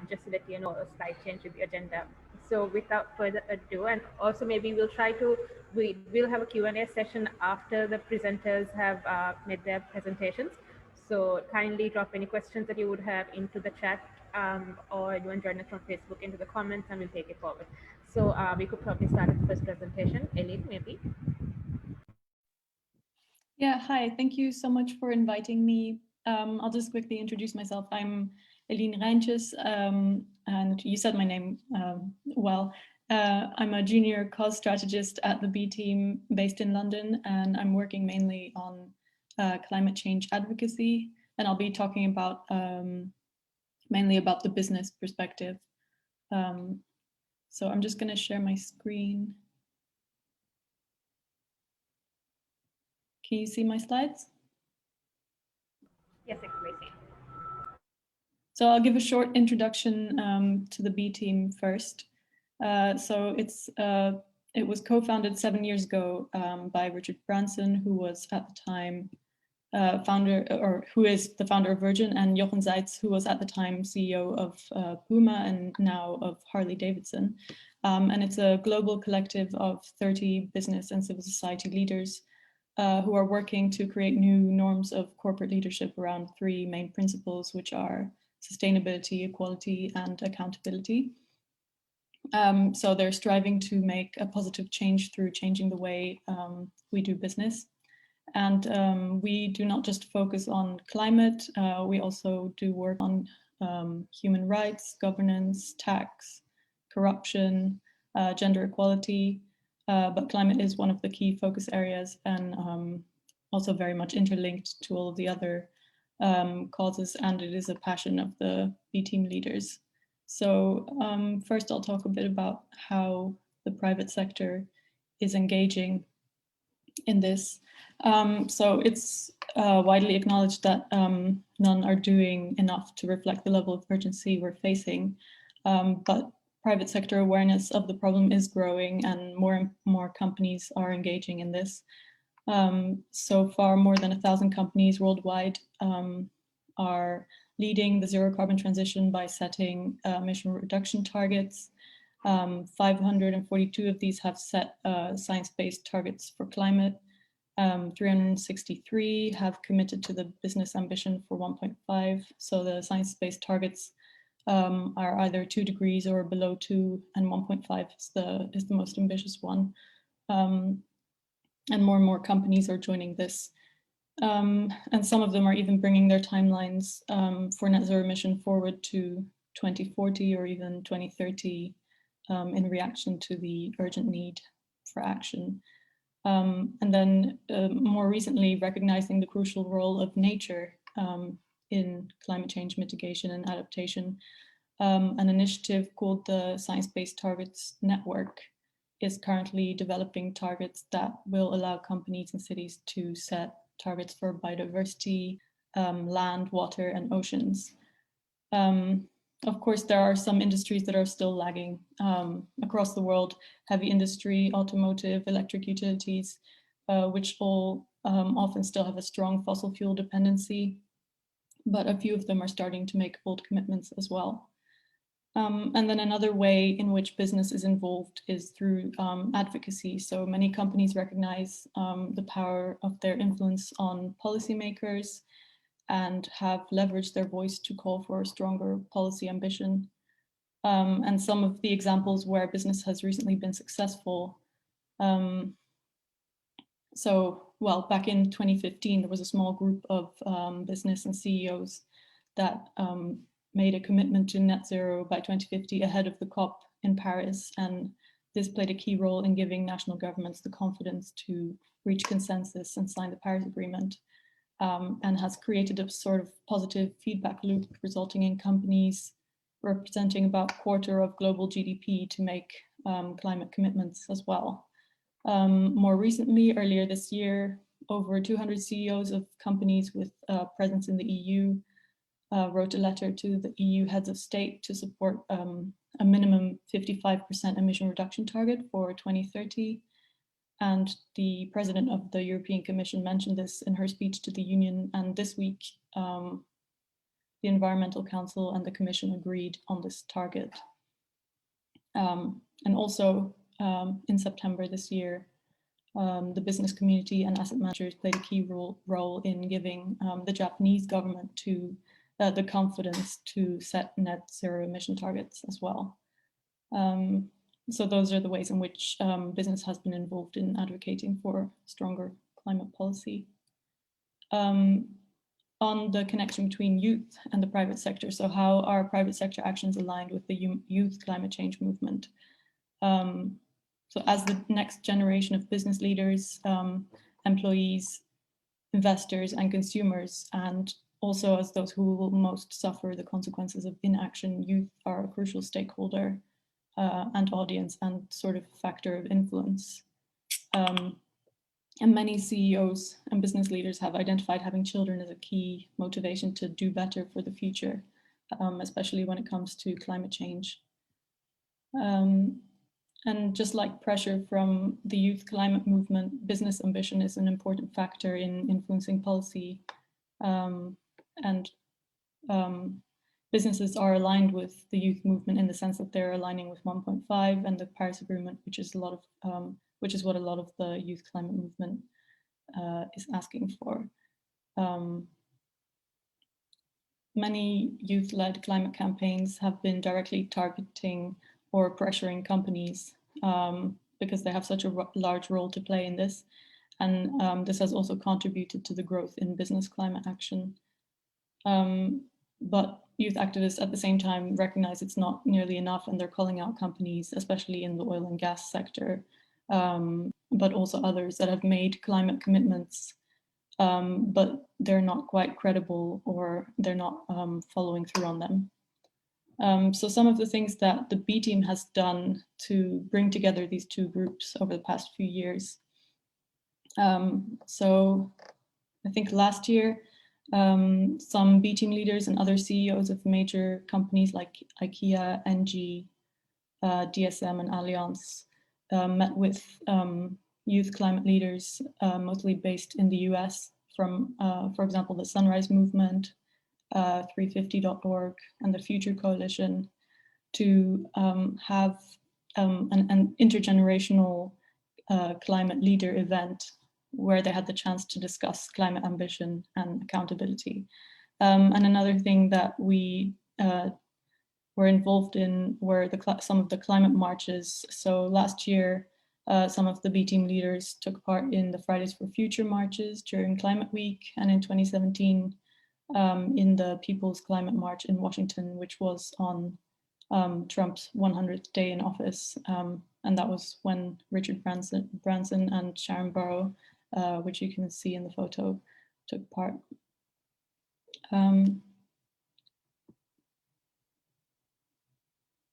just to let you know, a slight change with the agenda. So without further ado, and also maybe we'll have a Q&A session after the presenters have made their presentations. So kindly drop any questions that you would have into the chat, or you can join us from Facebook into the comments, and we'll take it forward. So we could probably start with the first presentation. Eileen, maybe. Yeah, hi, thank you so much for inviting me. I'll just quickly introduce myself. I'm Helen Reinches, and you said my name well. I'm a junior cause strategist at the B Team based in London, and I'm working mainly on climate change advocacy, and I'll be talking about mainly about the business perspective. So I'm just going to share my screen. Can you see my slides? Yes, I can see. So I'll give a short introduction to the B Team first. So it was co-founded 7 years ago by Richard Branson, who was at the time who is the founder of Virgin, and Jochen Zeitz, who was at the time CEO of Puma and now of Harley Davidson. And it's a global collective of 30 business and civil society leaders who are working to create new norms of corporate leadership around three main principles, which are sustainability, equality, and accountability. So they're striving to make a positive change through changing the way we do business. And we do not just focus on climate, we also do work on human rights, governance, tax, corruption, gender equality, but climate is one of the key focus areas, and also very much interlinked to all of the other causes, and it is a passion of the B Team leaders. So first I'll talk a bit about how the private sector is engaging in this. So it's widely acknowledged that none are doing enough to reflect the level of urgency we're facing, but private sector awareness of the problem is growing, and more and more companies are engaging in this. So far, more than 1,000 companies worldwide are leading the zero carbon transition by setting emission reduction targets. 542 of these have set science-based targets for climate. 363 have committed to the business ambition for 1.5. So the science-based targets are either 2 degrees or below 2, and 1.5 is the most ambitious one. And more companies are joining this. And some of them are even bringing their timelines for net zero emission forward to 2040 or even 2030 in reaction to the urgent need for action. And then more recently, recognizing the crucial role of nature in climate change mitigation and adaptation. An initiative called the Science-Based Targets Network is currently developing targets that will allow companies and cities to set targets for biodiversity, land, water, and oceans. Of course, there are some industries that are still lagging across the world: heavy industry, automotive, electric utilities, which all often still have a strong fossil fuel dependency, but a few of them are starting to make bold commitments as well. And then another way in which business is involved is through advocacy. So many companies recognize the power of their influence on policymakers and have leveraged their voice to call for a stronger policy ambition. And some of the examples where business has recently been successful. Well, back in 2015, there was a small group of business and CEOs that made a commitment to net zero by 2050 ahead of the COP in Paris. And this played a key role in giving national governments the confidence to reach consensus and sign the Paris Agreement, and has created a sort of positive feedback loop, resulting in companies representing about a quarter of global GDP to make climate commitments as well. More recently, earlier this year, over 200 CEOs of companies with presence in the EU wrote a letter to the EU heads of state to support a minimum 55% emission reduction target for 2030. And the president of the European Commission mentioned this in her speech to the Union. And this week, the Environmental Council and the Commission agreed on this target. And also in September this year, the business community and asset managers played a key role in giving the Japanese government to the confidence to set net zero emission targets as well. So those are the ways in which business has been involved in advocating for stronger climate policy. On the connection between youth and the private sector, so how are private sector actions aligned with the youth climate change movement? So as the next generation of business leaders, employees, investors, and consumers, and also as those who will most suffer the consequences of inaction, youth are a crucial stakeholder and audience and sort of factor of influence. And many CEOs and business leaders have identified having children as a key motivation to do better for the future, especially when it comes to climate change. And just like pressure from the youth climate movement, business ambition is an important factor in influencing policy. Businesses are aligned with the youth movement in the sense that they're aligning with 1.5 and the Paris Agreement, which is what a lot of the youth climate movement is asking for. Many youth-led climate campaigns have been directly targeting or pressuring companies because they have such a large role to play in this. And this has also contributed to the growth in business climate action. But youth activists at the same time recognize it's not nearly enough, and they're calling out companies, especially in the oil and gas sector, but also others that have made climate commitments, but they're not quite credible or they're not following through on them. So some of the things that the B team has done to bring together these two groups over the past few years. So I think last year, some B team leaders and other CEOs of major companies like IKEA, NG, DSM and Allianz met with youth climate leaders, mostly based in the US, from, for example, the Sunrise Movement, 350.org and the Future Coalition, to have an intergenerational climate leader event where they had the chance to discuss climate ambition and accountability. And another thing that we were involved in were some of the climate marches. So last year, some of the B team leaders took part in the Fridays for Future marches during Climate Week, and in 2017 in the People's Climate March in Washington, which was on Trump's 100th day in office. And that was when Richard Branson and Sharon Burrow, which you can see in the photo, took part.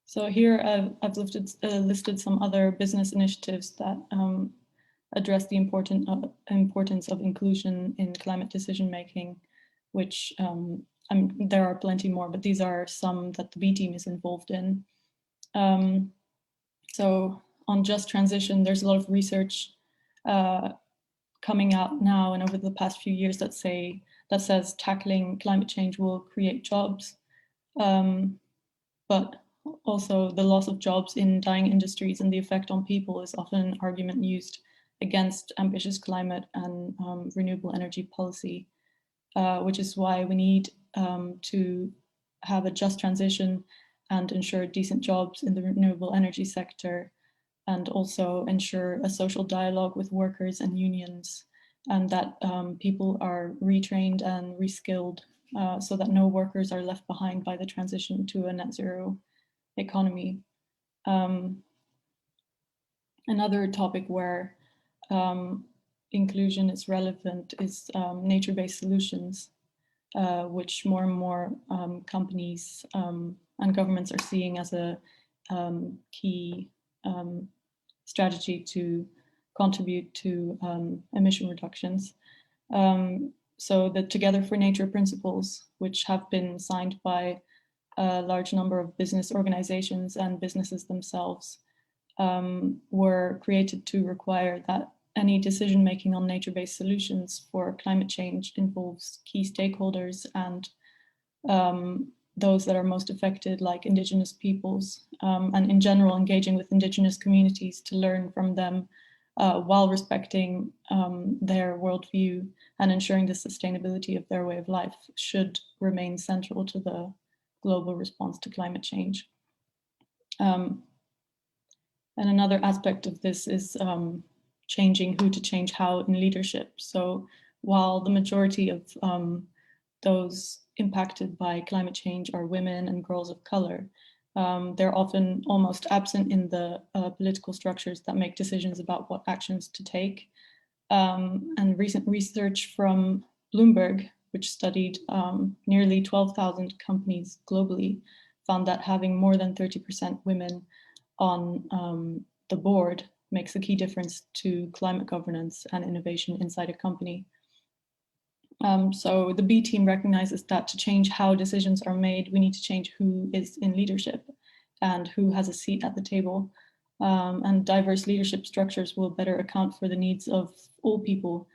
So here I've listed some other business initiatives that address the importance of inclusion in climate decision making, which there are plenty more, but these are some that the B team is involved in. So on just transition, there's a lot of research coming out now and over the past few years that says tackling climate change will create jobs, but also the loss of jobs in dying industries and the effect on people is often an argument used against ambitious climate and renewable energy policy, which is why we need to have a just transition and ensure decent jobs in the renewable energy sector, and also ensure a social dialogue with workers and unions, and that people are retrained and reskilled so that no workers are left behind by the transition to a net zero economy. Another topic where inclusion is relevant is nature-based solutions, which more and more companies and governments are seeing as a key strategy to contribute to emission reductions. So the Together for Nature principles, which have been signed by a large number of business organizations and businesses themselves, were created to require that any decision-making on nature-based solutions for climate change involves key stakeholders and those that are most affected, like Indigenous peoples, and in general, engaging with Indigenous communities to learn from them while respecting their worldview and ensuring the sustainability of their way of life should remain central to the global response to climate change. And another aspect of this is changing who to change how in leadership. So while the majority of those impacted by climate change are women and girls of color, they're often almost absent in the political structures that make decisions about what actions to take. And recent research from Bloomberg, which studied nearly 12,000 companies globally, found that having more than 30% women on the board makes a key difference to climate governance and innovation inside a company. So the B team recognizes that to change how decisions are made, we need to change who is in leadership and who has a seat at the table. And diverse leadership structures will better account for the needs of all people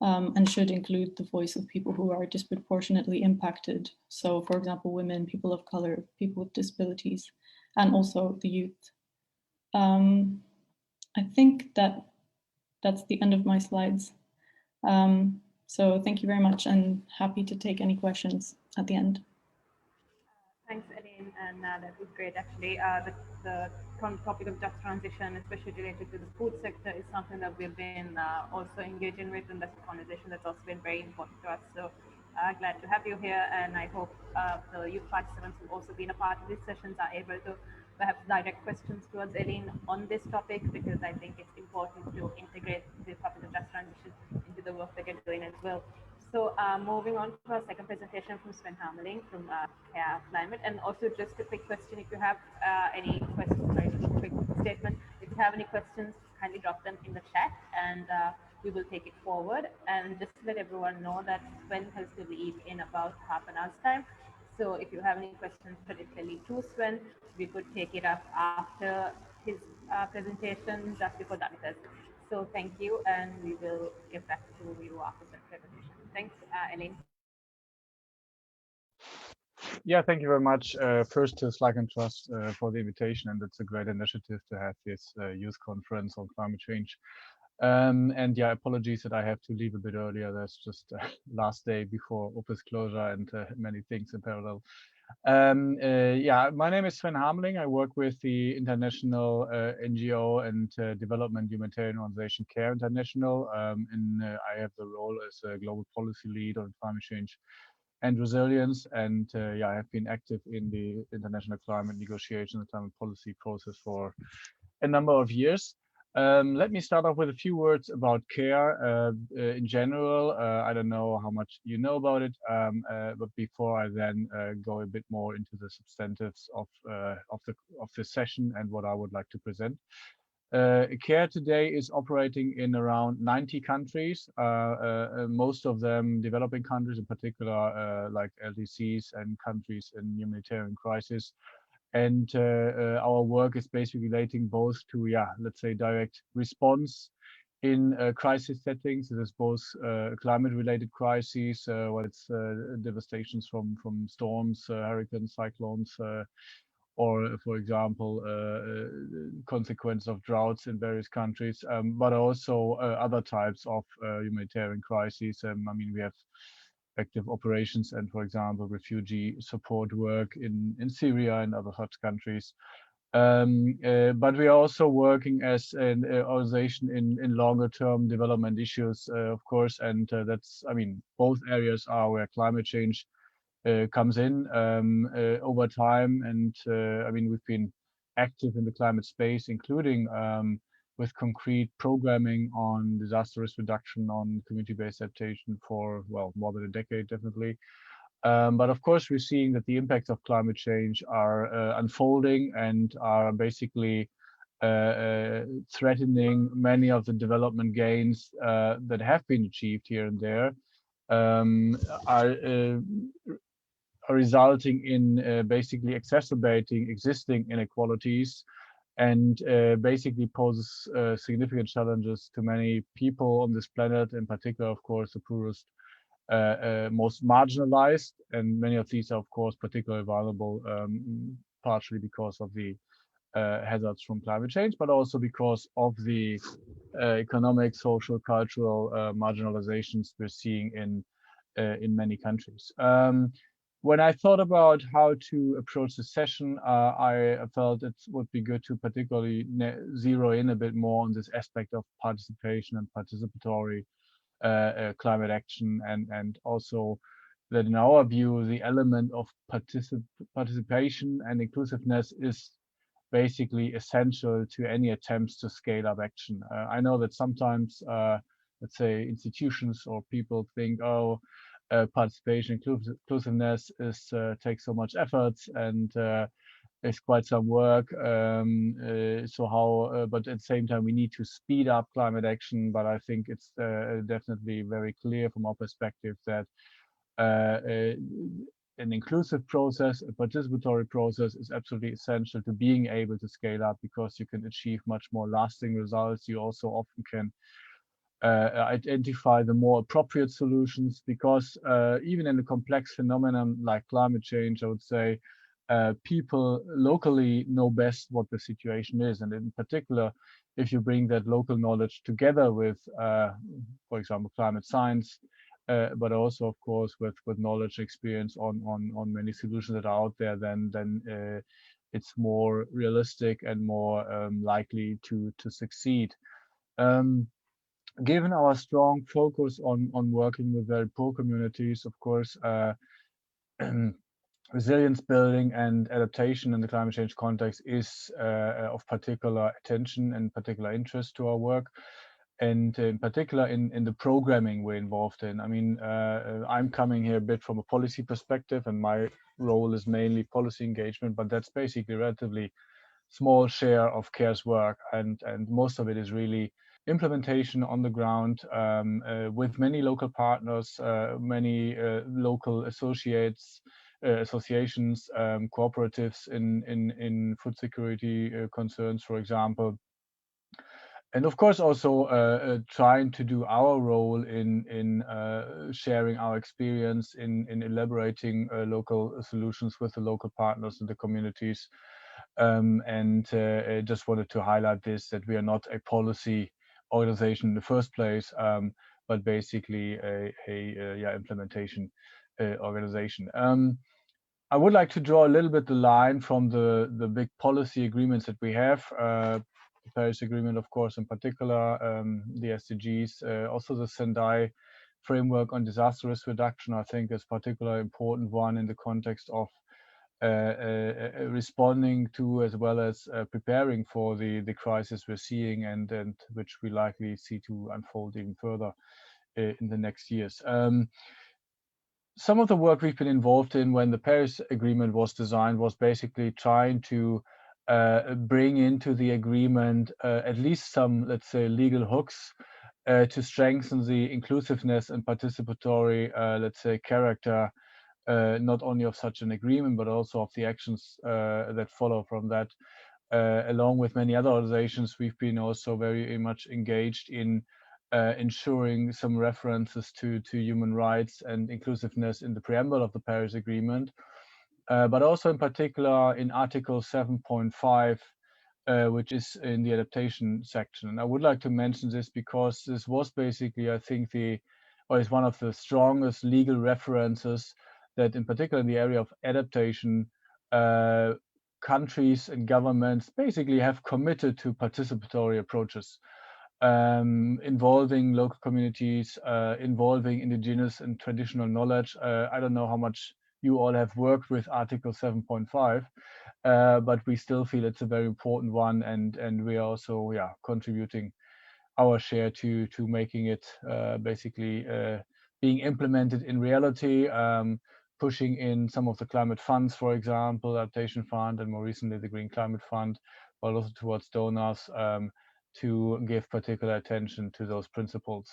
and should include the voice of people who are disproportionately impacted. So for example, women, people of color, people with disabilities, and also the youth. I think that that's the end of my slides. So thank you very much, and happy to take any questions at the end. Thanks, Helen, and that was great. Actually, the topic of just transition, especially related to the food sector, is something that we've been also engaging with, and that's a conversation that's also been very important to us. So glad to have you here, and I hope the youth participants who've also been a part of these sessions are able to perhaps direct questions towards Helen on this topic, because I think it's important to integrate the topic of just transition into the work that you're doing as well. So moving on to our second presentation from Sven Hameling from CARE Climate, and also just a quick question, if you have any questions, sorry, just a quick statement, if you have any questions, kindly drop them in the chat, and we will take it forward. And just to let everyone know that Sven has to leave in about half an hour's time. So if you have any questions particularly to Sven, we could take it up after his presentation, just before that. So thank you, and we will get back to you after the presentation. Thanks, Helen. Yeah, thank you very much. First to SLYCAN Trust for the invitation, and it's a great initiative to have this youth conference on climate change. And yeah, apologies that I have to leave a bit earlier. That's just last day before office closure and many things in parallel. Yeah, my name is Sven Hameling. I work with the international NGO and development humanitarian organization CARE International. And I have the role as a global policy lead on climate change and resilience. And yeah, I have been active in the international climate negotiation and climate policy process for a number of years. Let me start off with a few words about CARE in general. I don't know how much you know about it, but before I then go a bit more into the substantives of the session and what I would like to present. CARE today is operating in around 90 countries, most of them developing countries, in particular like LDCs and countries in humanitarian crisis. And our work is basically relating both to, let's say, direct response in crisis settings. It is both climate-related crises, whether it's devastations from storms, hurricanes, cyclones, or, for example, consequences of droughts in various countries, but also other types of humanitarian crises. I mean, we have active operations and, for example, refugee support work in Syria and other such countries. But we are also working as an organization in longer term development issues, of course, and that's, I mean, both areas are where climate change comes in over time. And I mean, we've been active in the climate space, including with concrete programming on disaster risk reduction, on community-based adaptation for, well, more than a decade, definitely. But of course, we're seeing that the impacts of climate change are unfolding and are basically threatening many of the development gains that have been achieved here and there, are resulting in basically exacerbating existing inequalities, and basically poses significant challenges to many people on this planet, in particular, of course, the poorest, most marginalized, and many of these are, of course, particularly vulnerable, partially because of the hazards from climate change, but also because of the economic, social, cultural marginalizations we're seeing in many countries. When I thought about how to approach the session, I felt it would be good to particularly zero in a bit more on this aspect of participation and participatory climate action, and also that in our view, the element of participation and inclusiveness is basically essential to any attempts to scale up action. I know that sometimes, let's say, institutions or people think, oh, participation, inclusiveness takes so much effort and it's quite some work. So how? But at the same time, we need to speed up climate action. But I think it's definitely very clear from our perspective that an inclusive process, a participatory process, is absolutely essential to being able to scale up, because you can achieve much more lasting results. You also often can identify the more appropriate solutions, because even in a complex phenomenon like climate change, I would say people locally know best what the situation is. And in particular, if you bring that local knowledge together with, for example, climate science, but also, of course, with knowledge, experience on many solutions that are out there, then it's more realistic and more likely to succeed. Given our strong focus on working with very poor communities, of course, resilience building and adaptation in the climate change context is of particular attention and particular interest to our work, and in particular in the programming we're involved in. I mean, I'm coming here a bit from a policy perspective, and my role is mainly policy engagement, but that's basically a relatively small share of CARE's work, and most of it is really implementation on the ground with many local partners, many local associations, cooperatives in food security concerns, for example. And of course, also trying to do our role in sharing our experience in elaborating local solutions with the local partners and the communities. And just wanted to highlight this, that we are not a policy organization in the first place, but basically a implementation organization. I would like to draw a little bit the line from the big policy agreements that we have. The Paris Agreement, of course, in particular, the SDGs, also the Sendai framework on disaster risk reduction, I think is a particularly important one in the context of responding to, as well as preparing for the crisis we're seeing, and which we likely see to unfold even further in the next years. Some of the work we've been involved in when the Paris Agreement was designed was basically trying to bring into the agreement at least some, let's say, legal hooks to strengthen the inclusiveness and participatory, let's say, character, not only of such an agreement, but also of the actions that follow from that. Along with many other organizations, we've been also very much engaged in ensuring some references to human rights and inclusiveness in the preamble of the Paris Agreement, but also in particular in Article 7.5, which is in the adaptation section. And I would like to mention this because this was basically, I think, is one of the strongest legal references that, in particular in the area of adaptation, countries and governments basically have committed to participatory approaches, involving local communities, involving indigenous and traditional knowledge. I don't know how much you all have worked with Article 7.5, but we still feel it's a very important one, and we are also contributing our share to making it basically being implemented in reality, pushing in some of the climate funds, for example, Adaptation Fund, and more recently the Green Climate Fund, but also towards donors to give particular attention to those principles.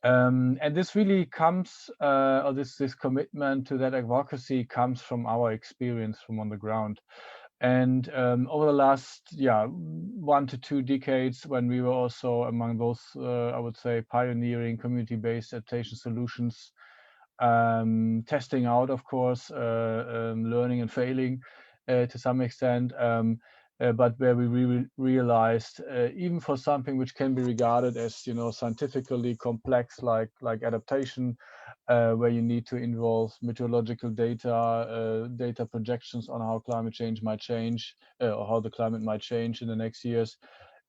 And this really comes, or this commitment to that advocacy comes from our experience from on the ground. And over the last 1 to 2 decades, when we were also among those, I would say, pioneering community-based adaptation solutions, testing out, of course, learning and failing to some extent, but where we really realized, even for something which can be regarded as scientifically complex, like adaptation, where you need to involve meteorological data, data projections on how climate change might change, or how the climate might change in the next years,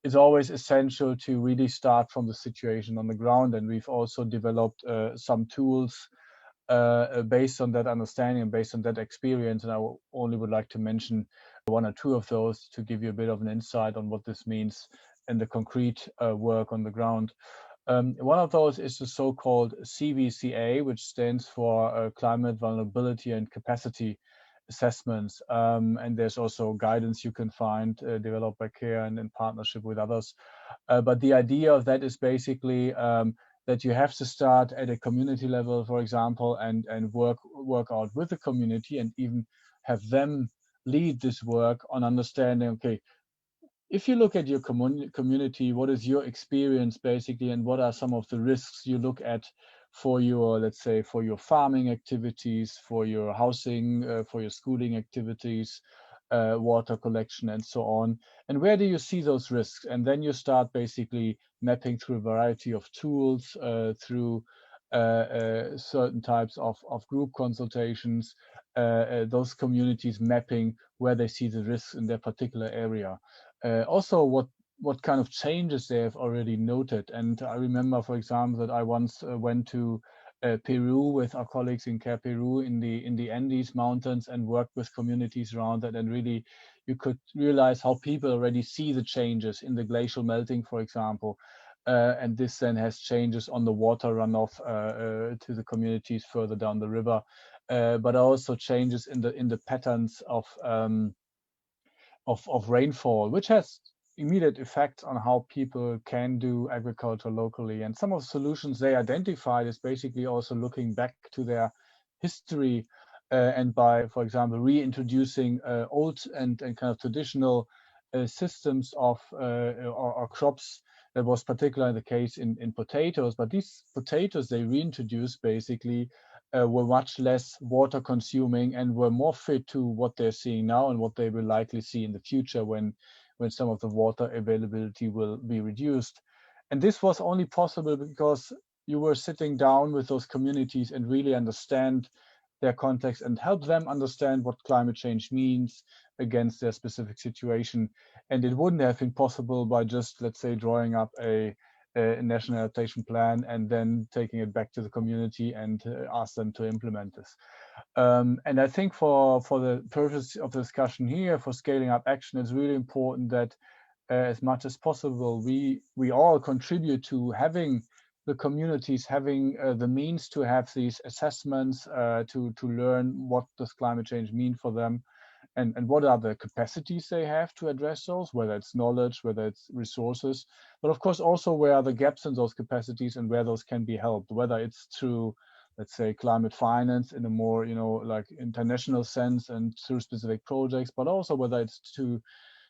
it's always essential to really start from the situation on the ground. And we've also developed some tools based on that understanding and based on that experience. And I only would like to mention 1 or 2 of those to give you a bit of an insight on what this means in the concrete work on the ground. One of those is the so-called CVCA, which stands for Climate Vulnerability and Capacity Assessments. And there's also guidance you can find developed by CARE and in partnership with others. But the idea of that is basically that you have to start at a community level, for example, and work out with the community and even have them lead this work on understanding, okay, if you look at your community, what is your experience basically, and what are some of the risks you look at for your, let's say, for your farming activities, for your housing, for your schooling activities, water collection, and so on. And where do you see those risks? And then you start basically mapping through a variety of tools, through certain types of group consultations, those communities mapping where they see the risks in their particular area. Also, what kind of changes they have already noted. And I remember, for example, that I once went to Peru with our colleagues in CARE Peru in the Andes Mountains and worked with communities around that, and really you could realize how people already see the changes in the glacial melting, for example, and this then has changes on the water runoff to the communities further down the river, but also changes in the patterns of rainfall, which has immediate effects on how people can do agriculture locally. And some of the solutions they identified is basically also looking back to their history, and by, for example, reintroducing old and kind of traditional systems of or crops. That was particularly the case in potatoes, but these potatoes they reintroduced basically were much less water consuming and were more fit to what they're seeing now and what they will likely see in the future when some of the water availability will be reduced. And this was only possible because you were sitting down with those communities and really understand their context and help them understand what climate change means against their specific situation. And it wouldn't have been possible by just, let's say, drawing up a national adaptation plan and then taking it back to the community and ask them to implement this. And I think for the purpose of the discussion here, for scaling up action, it's really important that as much as possible, we all contribute to having the communities having the means to have these assessments, to learn what does climate change mean for them, and what are the capacities they have to address those, whether it's knowledge, whether it's resources, but of course also where are the gaps in those capacities and where those can be helped, whether it's through, let's say, climate finance in a more, like international sense and through specific projects, but also whether it's to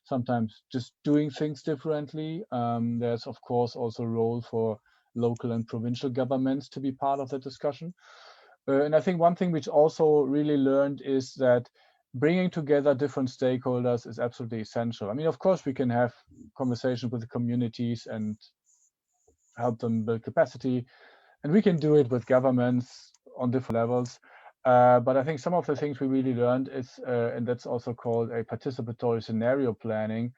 sometimes just doing things differently. There's of course also a role for local and provincial governments to be part of the discussion. And I think one thing which also really learned is that bringing together different stakeholders is absolutely essential. I mean, of course, we can have conversations with the communities and help them build capacity, and we can do it with governments on different levels. But I think some of the things we really learned is, and that's also called a participatory scenario planning,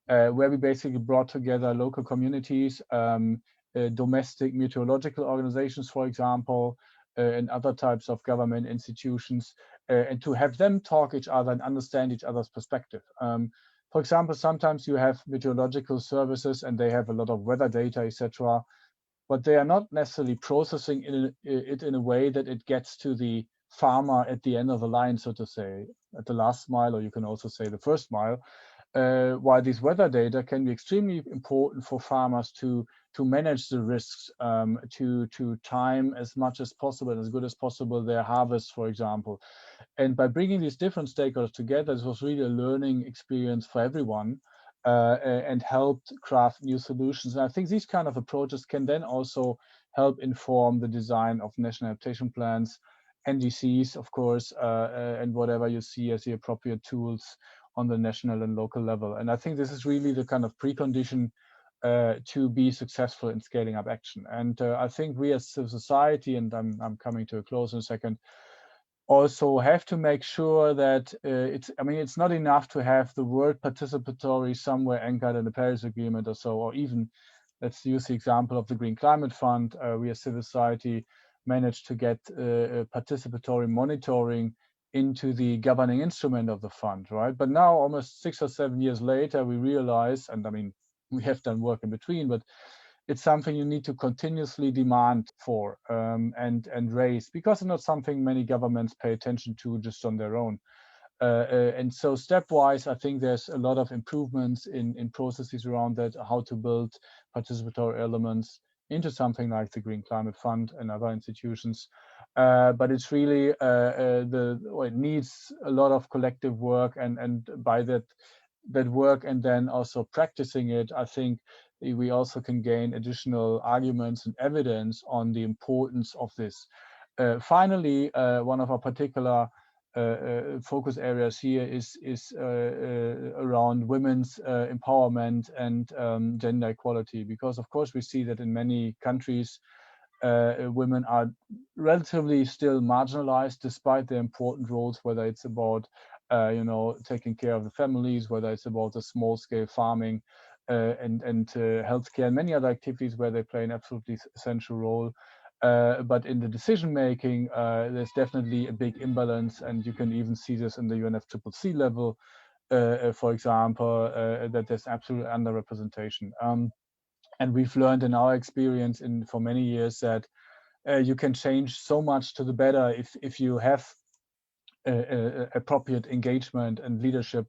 where we basically brought together local communities, domestic meteorological organizations, for example, and other types of government institutions, and to have them talk each other and understand each other's perspective. For example, sometimes you have meteorological services and they have a lot of weather data, etc., but they are not necessarily processing it in a way that it gets to the farmer at the end of the line, so to say, at the last mile, or you can also say the first mile. While these weather data can be extremely important for farmers to manage the risks, to time as much as possible and as good as possible their harvest, for example. And by bringing these different stakeholders together, this was really a learning experience for everyone, and helped craft new solutions. And I think these kind of approaches can then also help inform the design of national adaptation plans, NDCs, of course, and whatever you see as the appropriate tools on the national and local level. And I think this is really the kind of precondition to be successful in scaling up action. And I think we as civil society, and I'm coming to a close in a second, also have to make sure that it's not enough to have the word participatory somewhere anchored in the Paris Agreement or so, or even, let's use the example of the Green Climate Fund. We as civil society managed to get participatory monitoring into the governing instrument of the fund, right? But now, almost 6 or 7 years later, we realize, and I mean, we have done work in between, but it's something you need to continuously demand for and raise, because it's not something many governments pay attention to just on their own. And so stepwise, I think there's a lot of improvements in processes around that, how to build participatory elements into something like the Green Climate Fund and other institutions. But it's really, it needs a lot of collective work, and by that work and then also practicing it, I think we also can gain additional arguments and evidence on the importance of this. Finally, one of our particular focus areas here is around women's empowerment and gender equality, because of course we see that in many countries women are relatively still marginalized despite their important roles, whether it's about taking care of the families, whether it's about the small-scale farming and healthcare and many other activities where they play an absolutely essential role. But in the decision-making, there's definitely a big imbalance, and you can even see this in the UNFCCC level, for example, that there's absolute underrepresentation. And we've learned in our experience for many years that you can change so much to the better if you have appropriate engagement and leadership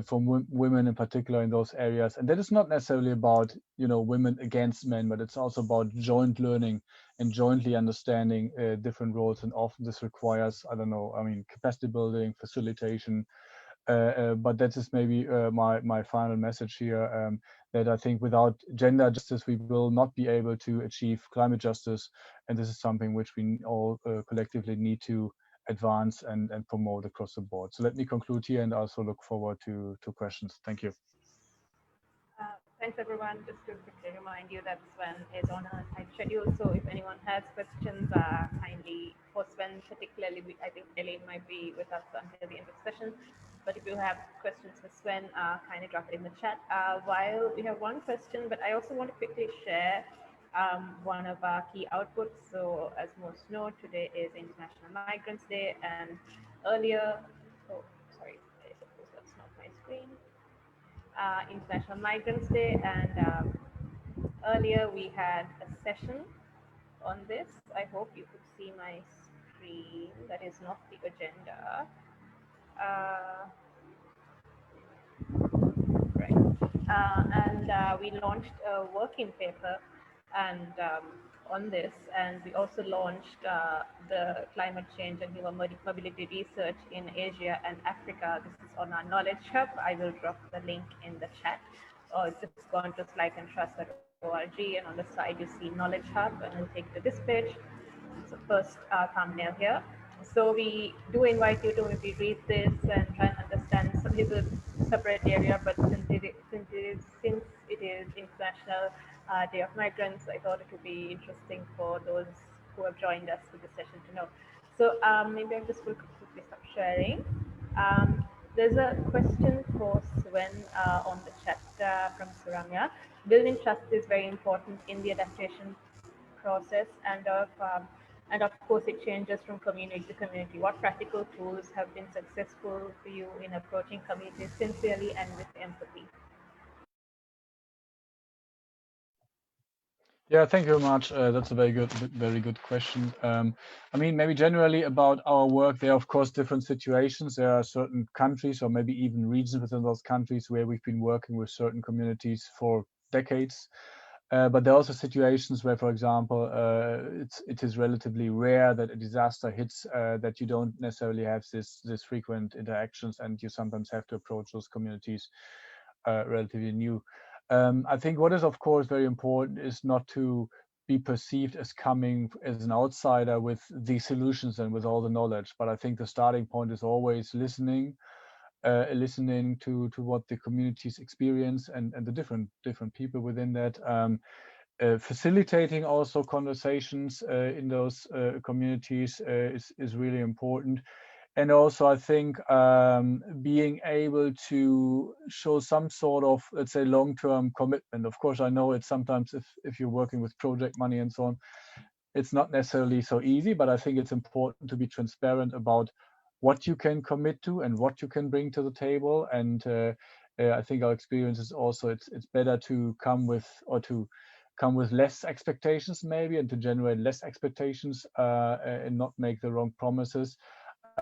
from women in particular in those areas. And that is not necessarily about women against men, but it's also about joint learning and jointly understanding different roles. And often this requires, capacity building, facilitation. But that is maybe my final message here, that I think without gender justice, we will not be able to achieve climate justice. And this is something which we all collectively need to advance and promote across the board. So let me conclude here and also look forward to questions. Thank you. Thanks everyone. Just to quickly remind you that Sven is on a tight schedule. So if anyone has questions, kindly, for Sven particularly, I think Helen might be with us until the end of the session. But if you have questions for Sven, kindly drop it in the chat. While we have one question, but I also want to quickly share one of our key outputs. So as most know, today is International Migrants Day, and earlier, I suppose that's not my screen. International Migrants Day, and earlier we had a session on this. I hope you could see my screen. That is not the agenda. and we launched a working paper and on this, and we also launched the climate change and human mobility research in Asia and Africa. This is on our knowledge hub. I will drop the link in the chat, or just go on to SLYCANtrust.org, and on the side you see knowledge hub, and we'll take to this page. So first thumbnail here. So we do invite you to maybe read this and try and understand. So this is a separate area, but since it is International Day of Migrants, I thought it would be interesting for those who have joined us for this session to know. So maybe I just will quickly stop sharing. There's a question for Sven on the chat from Suramya. Building trust is very important in the adaptation process, and of course it changes from community to community. What practical tools have been successful for you in approaching communities sincerely and with empathy? Yeah, thank you very much. That's a very good question. I mean, maybe generally about our work, there are of course different situations. There are certain countries or maybe even regions within those countries where we've been working with certain communities for decades. But there are also situations where, for example, it is relatively rare that a disaster hits, that you don't necessarily have this frequent interactions, and you sometimes have to approach those communities relatively new. I think what is of course very important is not to be perceived as coming as an outsider with the solutions and with all the knowledge, but I think the starting point is always listening to what the communities experience and the different people within that, facilitating also conversations in those communities is really important. And also I think being able to show some sort of, let's say, long-term commitment. Of course, I know it's sometimes if you're working with project money and so on, it's not necessarily so easy, but I think it's important to be transparent about what you can commit to and what you can bring to the table. And I think our experience is also it's better to come with less expectations maybe, and to generate less expectations and not make the wrong promises.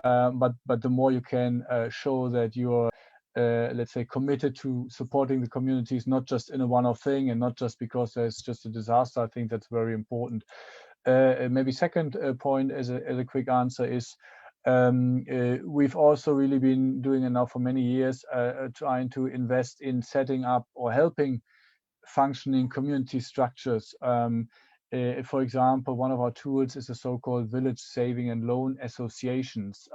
But the more you can show that you're let's say committed to supporting the communities, not just in a one-off thing and not just because there's just a disaster, I think that's very important. Maybe second point as a quick answer is we've also really been doing it now for many years, trying to invest in setting up or helping functioning community structures. For example, one of our tools is the so-called Village Saving and Loan Associations,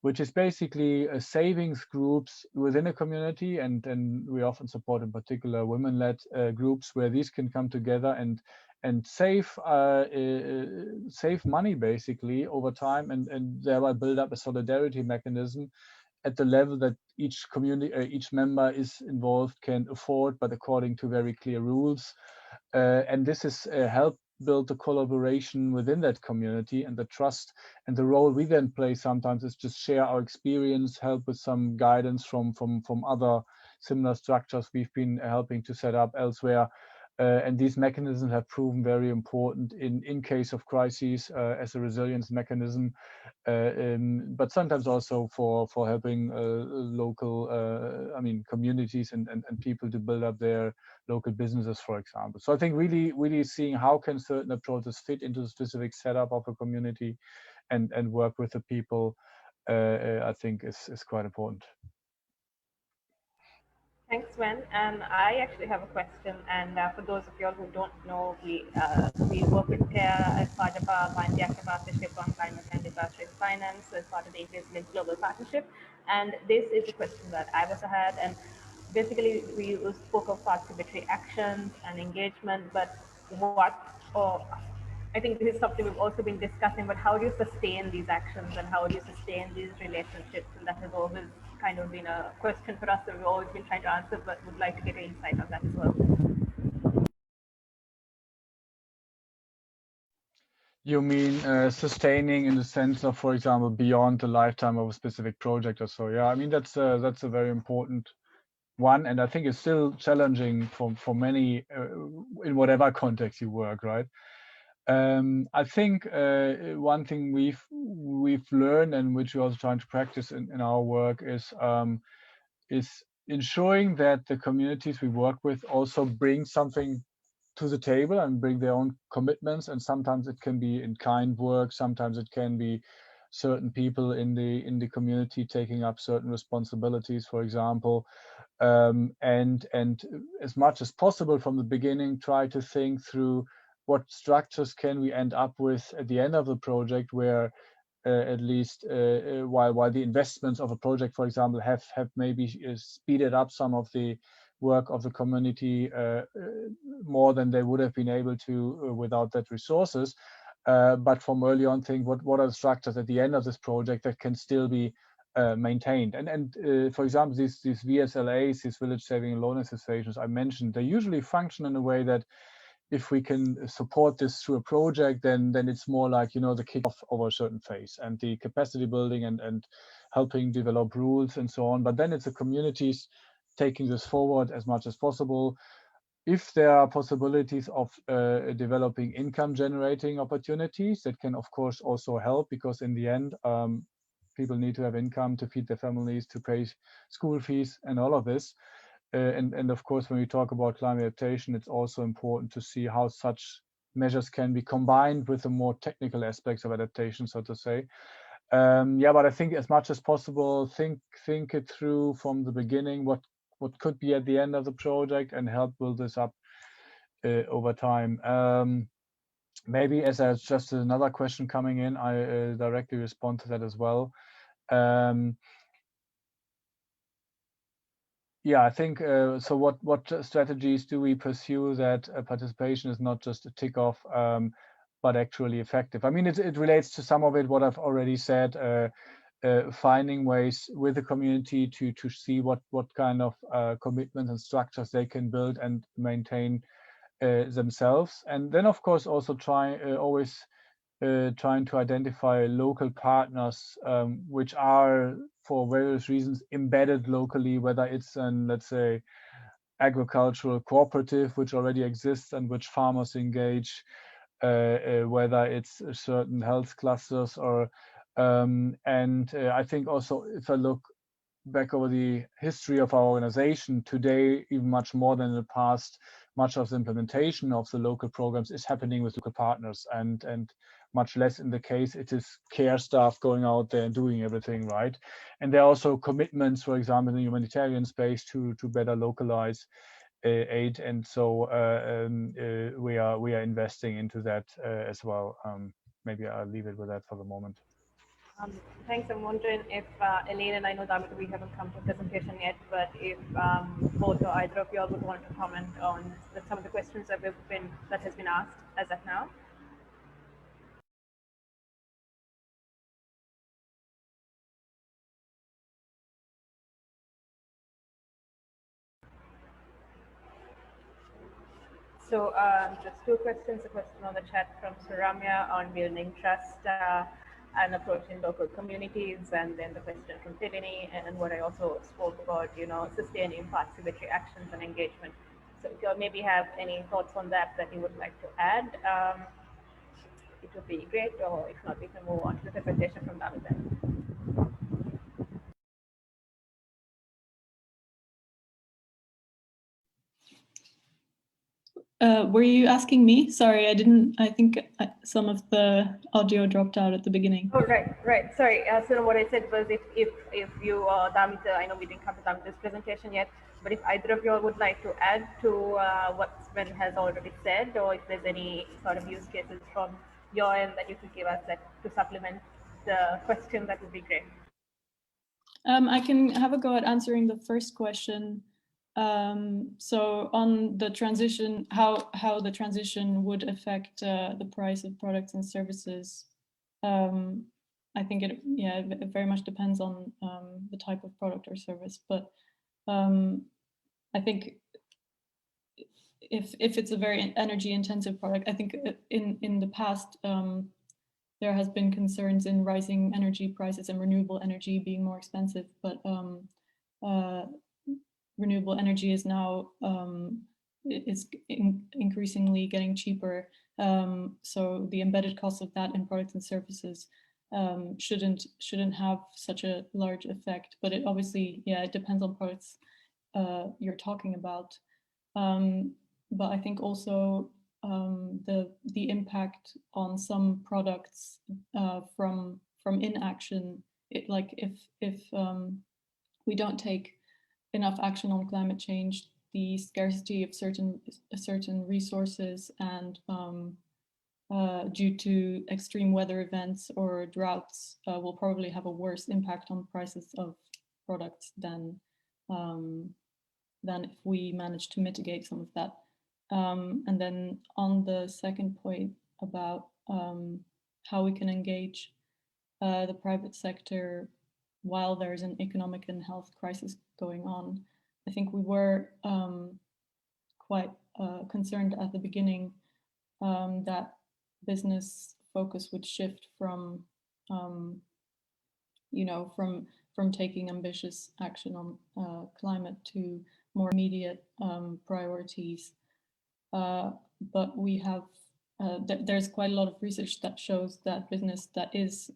which is basically savings groups within a community, and we often support in particular women-led groups where these can come together and save money basically over time, and thereby build up a solidarity mechanism at the level that each community, each member is involved can afford, but according to very clear rules. And this is help build the collaboration within that community and the trust. And the role we then play sometimes is just share our experience, help with some guidance from other similar structures we've been helping to set up elsewhere. And these mechanisms have proven very important in case of crises as a resilience mechanism, but sometimes also for helping local, communities and people to build up their local businesses, for example. So I think really seeing how can certain approaches fit into the specific setup of a community and work with the people, I think is quite important. Thanks, Sven. And I actually have a question. And for those of you all who don't know, we work with CARE as part of our multi-actor partnership on climate and disaster risk finance as part of the Resiliency Global Partnership. And this is a question that I also had. And basically, we spoke of participatory actions and engagement, but I think this is something we've also been discussing, but how do you sustain these actions and how do you sustain these relationships? And that has always kind of been a question for us that we've always been trying to answer, but would like to get your insight on that as well. You mean sustaining in the sense of, for example, beyond the lifetime of a specific project or so? Yeah, I mean, that's a very important one, and I think it's still challenging for many in whatever context you work, right? I think one thing we've learned, and which we're also trying to practice in our work, is ensuring that the communities we work with also bring something to the table and bring their own commitments. And sometimes it can be in kind work, sometimes it can be certain people in the community taking up certain responsibilities, for example. And as much as possible from the beginning, try to think through what structures can we end up with at the end of the project, where at least while the investments of a project, for example, have maybe speeded up some of the work of the community more than they would have been able to without that resources. But from early on, think what are the structures at the end of this project that can still be maintained. And for example, these VSLAs, these village saving and loan associations I mentioned, they usually function in a way that if we can support this through a project, then it's more like, you know, the kickoff over a certain phase and the capacity building and helping develop rules and so on. But then it's the communities taking this forward as much as possible. If there are possibilities of developing income generating opportunities, that can of course also help, because in the end, people need to have income to feed their families, to pay school fees and all of this. And of course, when we talk about climate adaptation, it's also important to see how such measures can be combined with the more technical aspects of adaptation, so to say. Yeah, but I think as much as possible, think it through from the beginning, what could be at the end of the project, and help build this up over time. Maybe as just another question coming in, I directly respond to that as well. Yeah, I think so. What strategies do we pursue that participation is not just a tick off, but actually effective? I mean, it relates to some of it what I've already said. Finding ways with the community to see what kind of commitments and structures they can build and maintain themselves, and then of course also always trying to identify local partners which are for various reasons embedded locally, whether it's an, let's say, agricultural cooperative which already exists and which farmers engage, whether it's certain health clusters or I think also if I look back over the history of our organization today, even much more than in the past, much of the implementation of the local programs is happening with local partners, and much less in the case it is care staff going out there and doing everything, right? And there are also commitments, for example, in the humanitarian space to better localize aid, and so we are investing into that as well. Maybe I'll leave it with that for the moment. Thanks. I'm wondering if Elaine and I know that we haven't come to presentation yet, but if both or either of you all would want to comment on some of the questions that has been asked as of now. So just two questions. A question on the chat from Suramya on building trust and approaching local communities, and then the question from Tilini, and what I also spoke about, you know, sustaining participatory actions and engagement. So if you maybe have any thoughts on that you would like to add, it would be great, or if not, we can move on to the presentation from David. Were you asking me? Sorry, I think some of the audio dropped out at the beginning. Oh, right. Sorry. So what I said was if you, Damita, I know we didn't come to Damita's presentation yet, but if either of you all would like to add to what Sven has already said, or if there's any sort of use cases from your end that you could give us that to supplement the question, that would be great. I can have a go at answering the first question. So on the transition, how the transition would affect the price of products and services, I think it very much depends on the type of product or service. But I think if it's a very energy intensive product, I think in the past there has been concerns in rising energy prices and renewable energy being more expensive, but renewable energy is now increasingly getting cheaper. So the embedded cost of that in products and services shouldn't have such a large effect. But it obviously, it depends on products you're talking about. But I think also the impact on some products from inaction. Like if we don't take enough action on climate change, the scarcity of certain resources and due to extreme weather events or droughts will probably have a worse impact on prices of products than if we manage to mitigate some of that. And then on the second point about how we can engage the private sector while there's an economic and health crisis going on, I think we were quite concerned at the beginning that business focus would shift from, from taking ambitious action on climate to more immediate priorities. But we have, there's quite a lot of research that shows that business that is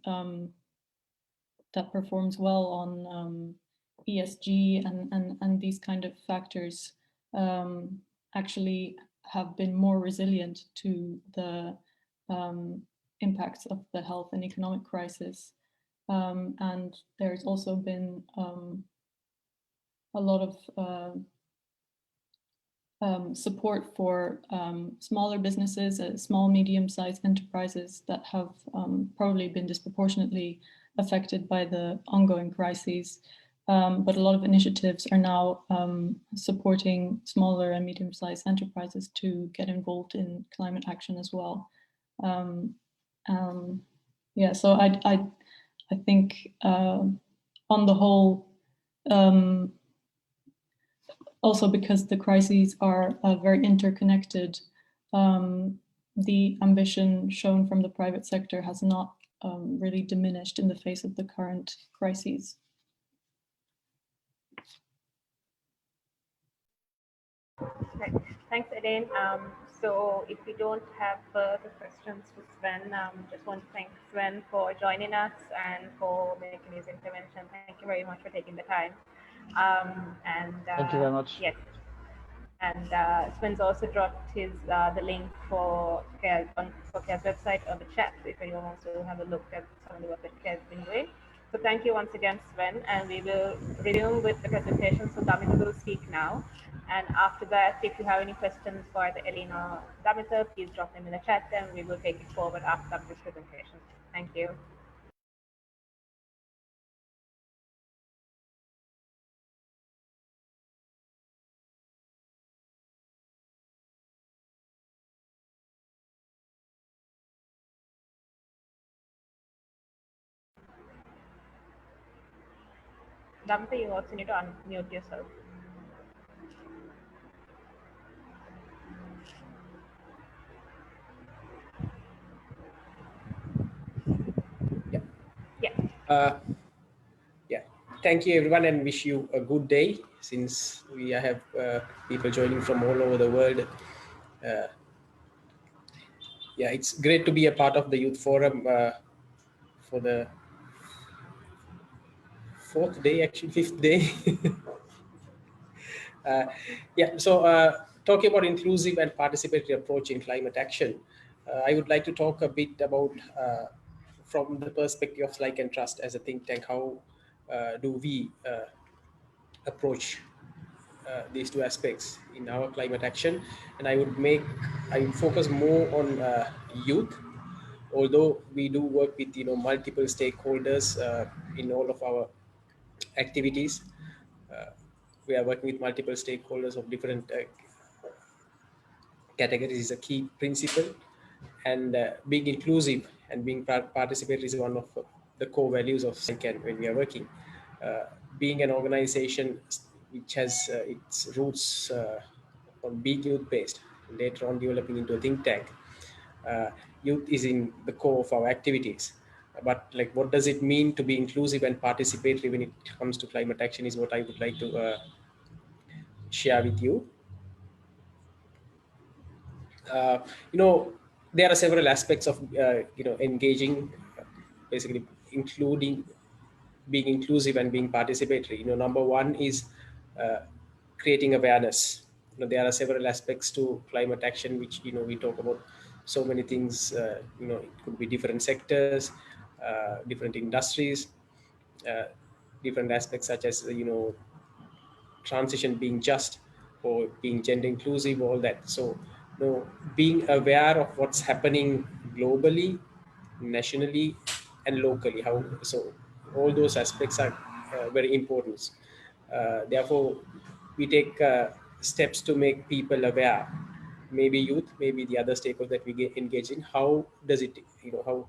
that performs well on ESG and these kind of factors actually have been more resilient to the impacts of the health and economic crisis. And there's also been a lot of support for smaller businesses, small, medium-sized enterprises that have probably been disproportionately affected by the ongoing crises. But a lot of initiatives are now supporting smaller and medium-sized enterprises to get involved in climate action as well. Yeah, so I think on the whole, also because the crises are very interconnected, the ambition shown from the private sector has not really diminished in the face of the current crises. Right. Thanks, Helen. So if we don't have further questions for Sven, just want to thank Sven for joining us and for making his intervention. Thank you very much for taking the time. Thank you very much. Yes. And Sven's also dropped his the link for CARE's website on the chat if anyone wants to have a look at some of the work that CARE's been doing. So thank you once again, Sven, and we will resume with the presentation. So Damita will speak now. And after that, if you have any questions for either Helen or Damita, please drop them in the chat and we will take it forward after this presentation. Thank you. Damita, you also need to unmute yourself. Yeah, thank you everyone and wish you a good day since we have people joining from all over the world. Yeah, it's great to be a part of the Youth Forum for the fifth day. Yeah, so talking about inclusive and participatory approach in climate action, I would like to talk a bit about from the perspective of SLYCAN Trust as a think tank, how do we approach these two aspects in our climate action. And I would focus more on youth, although we do work with multiple stakeholders in all of our activities. We are working with multiple stakeholders of different categories is a key principle, and being inclusive and being participatory is one of the core values of SLYCAN when we are working. Being an organization which has its roots on being youth-based, later on developing into a think tank, youth is in the core of our activities. But like, what does it mean to be inclusive and participatory when it comes to climate action is what I would like to share with you. There are several aspects of engaging, basically including being inclusive and being participatory. Number one is creating awareness. There are several aspects to climate action, which we talk about so many things. It could be different sectors, different industries, different aspects such as transition being just or being gender inclusive, all that. So being aware of what's happening globally, nationally, and locally, so all those aspects are very important. Therefore, we take steps to make people aware, maybe youth, maybe the other stakeholders that we engage in. How does it, how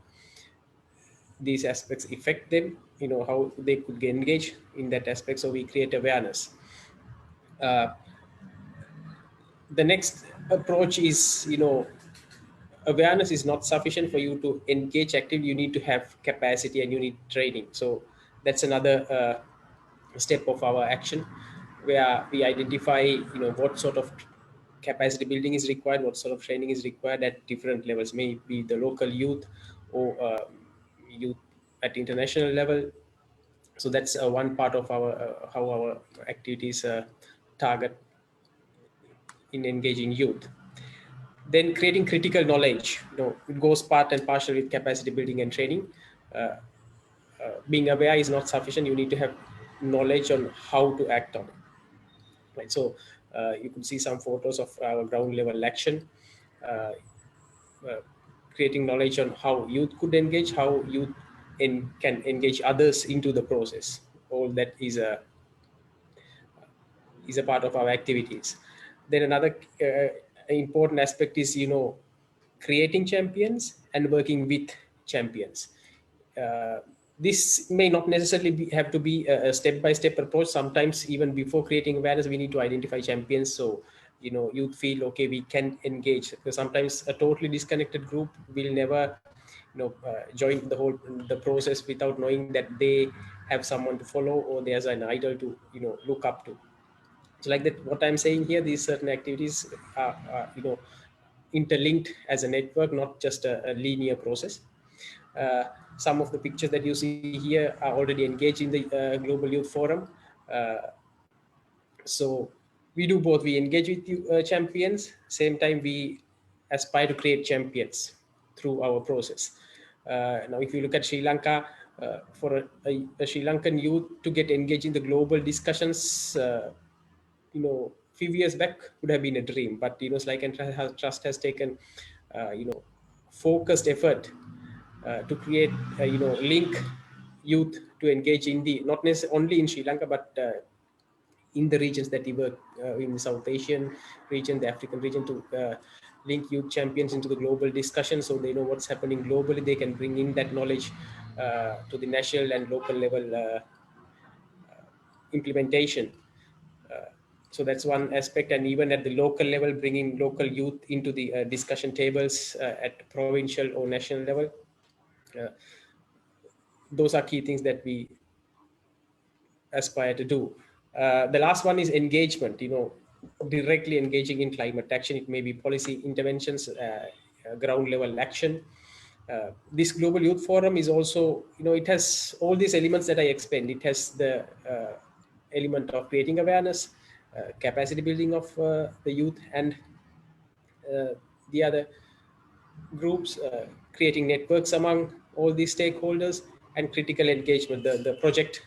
these aspects affect them, how they could engage in that aspect. So we create awareness. The next approach is, awareness is not sufficient for you to engage actively. You need to have capacity and you need training. So that's another step of our action, where we identify what sort of capacity building is required, what sort of training is required at different levels, maybe the local youth or youth at international level. So that's one part of our how our activities target in engaging youth. Then creating critical knowledge, it goes part and parcel with capacity building and training. Being aware is not sufficient. You need to have knowledge on how to act on it. Right. So you could see some photos of our ground level action, creating knowledge on how youth could engage, how youth can engage others into the process. All that is a part of our activities. Then another important aspect is creating champions and working with champions. This may not necessarily have to be a step-by-step approach. Sometimes even before creating awareness, we need to identify champions. So youth feel okay, we can engage, because sometimes a totally disconnected group will never join the process without knowing that they have someone to follow or there's an idol to look up to. So like that, what I'm saying here, these certain activities are interlinked as a network, not just a linear process. Some of the pictures that you see here are already engaged in the Global Youth Forum. So we do both. We engage with champions. Same time, we aspire to create champions through our process. Now, if you look at Sri Lanka, for a Sri Lankan youth to get engaged in the global discussions, few years back would have been a dream, but SLYCAN Trust has taken focused effort to create link youth to engage in the, not necessarily only in Sri Lanka, but in the regions that we work in the South Asian region, the African region, to link youth champions into the global discussion, so they know what's happening globally. They can bring in that knowledge to the national and local level implementation. So that's one aspect. And even at the local level, bringing local youth into the discussion tables at provincial or national level. Those are key things that we aspire to do. The last one is engagement, directly engaging in climate action. It may be policy interventions, ground level action. This Global Youth Forum is also, it has all these elements that I explained. It has the element of creating awareness, capacity building of the youth and the other groups, creating networks among all these stakeholders, and critical engagement. The project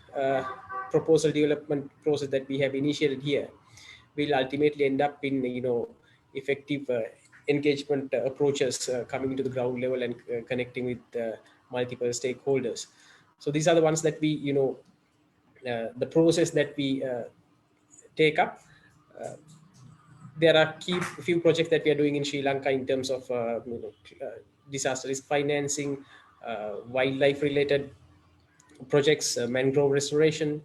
proposal development process that we have initiated here will ultimately end up in effective engagement approaches coming to the ground level and connecting with multiple stakeholders. So these are the ones that we the process that we take up. There are few projects that we are doing in Sri Lanka in terms of disaster risk financing, wildlife related projects, mangrove restoration,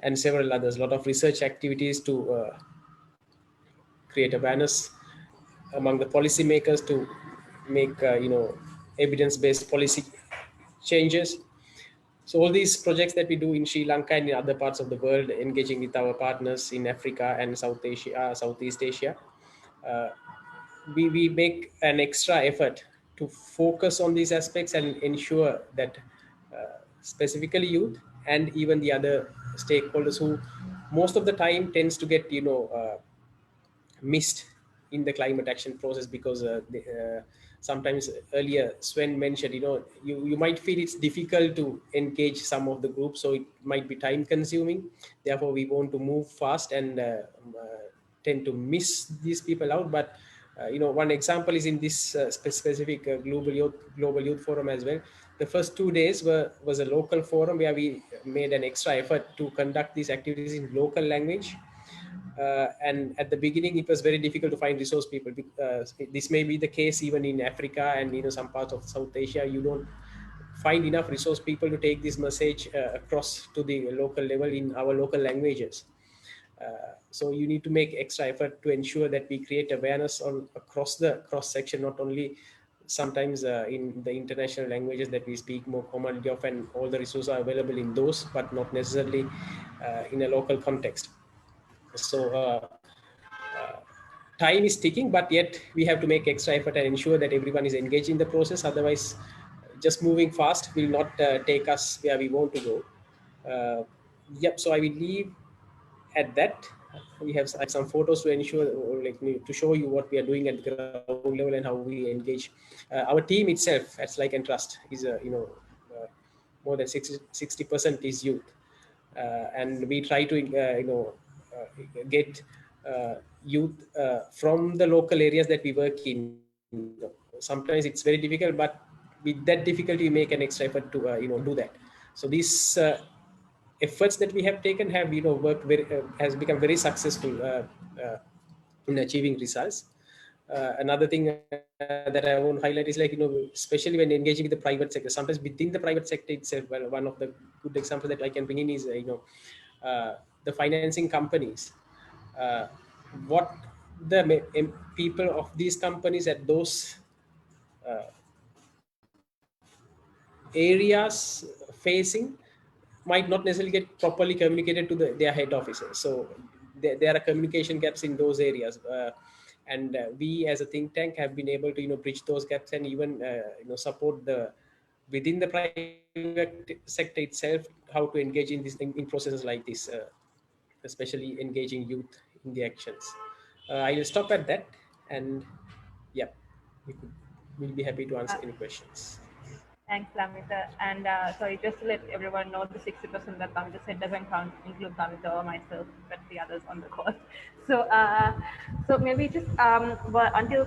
and several others. A lot of research activities to create awareness among the policymakers to make evidence-based policy changes. So all these projects that we do in Sri Lanka and in other parts of the world, engaging with our partners in Africa and Southeast Asia, we make an extra effort to focus on these aspects and ensure that specifically youth and even the other stakeholders who most of the time tends to get, missed in the climate action process, because sometimes earlier Sven mentioned, you might feel it's difficult to engage some of the groups, so it might be time consuming. Therefore, we want to move fast and tend to miss these people out. But one example is in this specific global youth forum as well. The first 2 days was a local forum where we made an extra effort to conduct these activities in local language. And at the beginning, it was very difficult to find resource people. This may be the case even in Africa and some parts of South Asia. You don't find enough resource people to take this message across to the local level in our local languages. So you need to make extra effort to ensure that we create awareness across the cross section, not only sometimes in the international languages that we speak more commonly of, and all the resources are available in those, but not necessarily in a local context. So time is ticking, but yet we have to make extra effort and ensure that everyone is engaged in the process. Otherwise, just moving fast will not take us where we want to go. Yep. So I will leave at that. We have some photos to ensure, to show you what we are doing at the ground level and how we engage. Our team itself at SLYCAN Trust is, more than 60% is youth, and we try to, get youth from the local areas that we work in. Sometimes it's very difficult, but with that difficulty, we make an extra effort to, do that. So these efforts that we have taken have, worked has become very successful in achieving results. Another thing that I want to highlight is, especially when engaging with the private sector, sometimes within the private sector itself. Well, one of the good examples that I can bring in is, the financing companies. What the people of these companies at those areas facing might not necessarily get properly communicated to their head officers. So there are communication gaps in those areas, and we as a think tank have been able to bridge those gaps and even support within the private sector itself how to engage in in processes like this, especially engaging youth in the actions. I will stop at that, and yeah, we'll be happy to answer any questions. Thanks, Lamita. And sorry, just to let everyone know, the 60% that Lamita said doesn't include Lamita or myself, but the others on the call. So, so maybe just until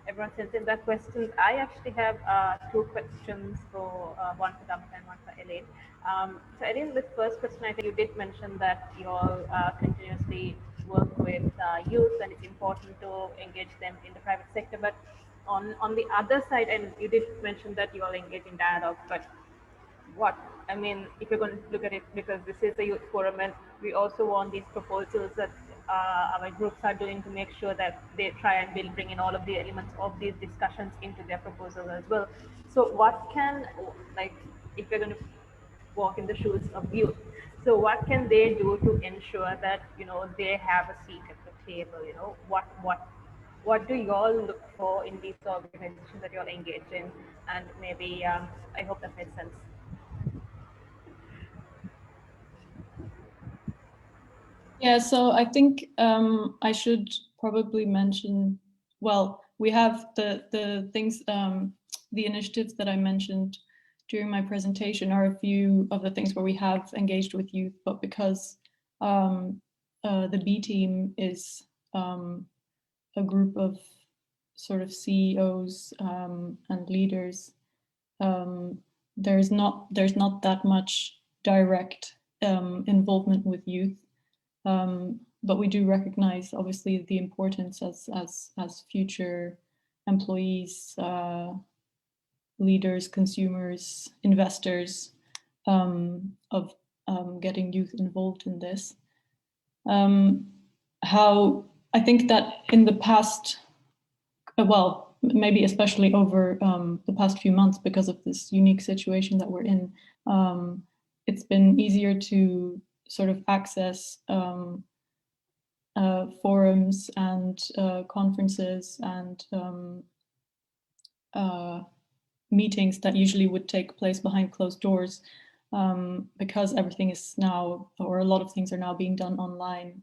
everyone sends in their questions, I actually have 2 questions, for one for Lamita and one for Helen. So, Helen, the first question, I think you did mention that you all continuously work with youth, and it's important to engage them in the private sector, but on the other side, and you did mention that you all engage in dialogue, but if you're going to look at it, because this is a youth forum, and we also want these proposals that our groups are doing to make sure that they try and bring in all of the elements of these discussions into their proposal as well. So what can, if we're going to walk in the shoes of youth, so what can they do to ensure that they have a seat at the table? What do you all look for in these organizations that you all engage in? And maybe, I hope that made sense. Yeah, so I think I should probably mention, well, we have the things, the initiatives that I mentioned during my presentation are a few of the things where we have engaged with youth, but because the B team is a group of sort of CEOs and leaders, there's not that much direct involvement with youth, but we do recognize obviously the importance as future employees, leaders, consumers, investors, of getting youth involved in this. How I think that in the past, well, maybe especially over the past few months, because of this unique situation that we're in, it's been easier to sort of access forums and conferences and meetings that usually would take place behind closed doors because everything is now, or a lot of things are now being done online,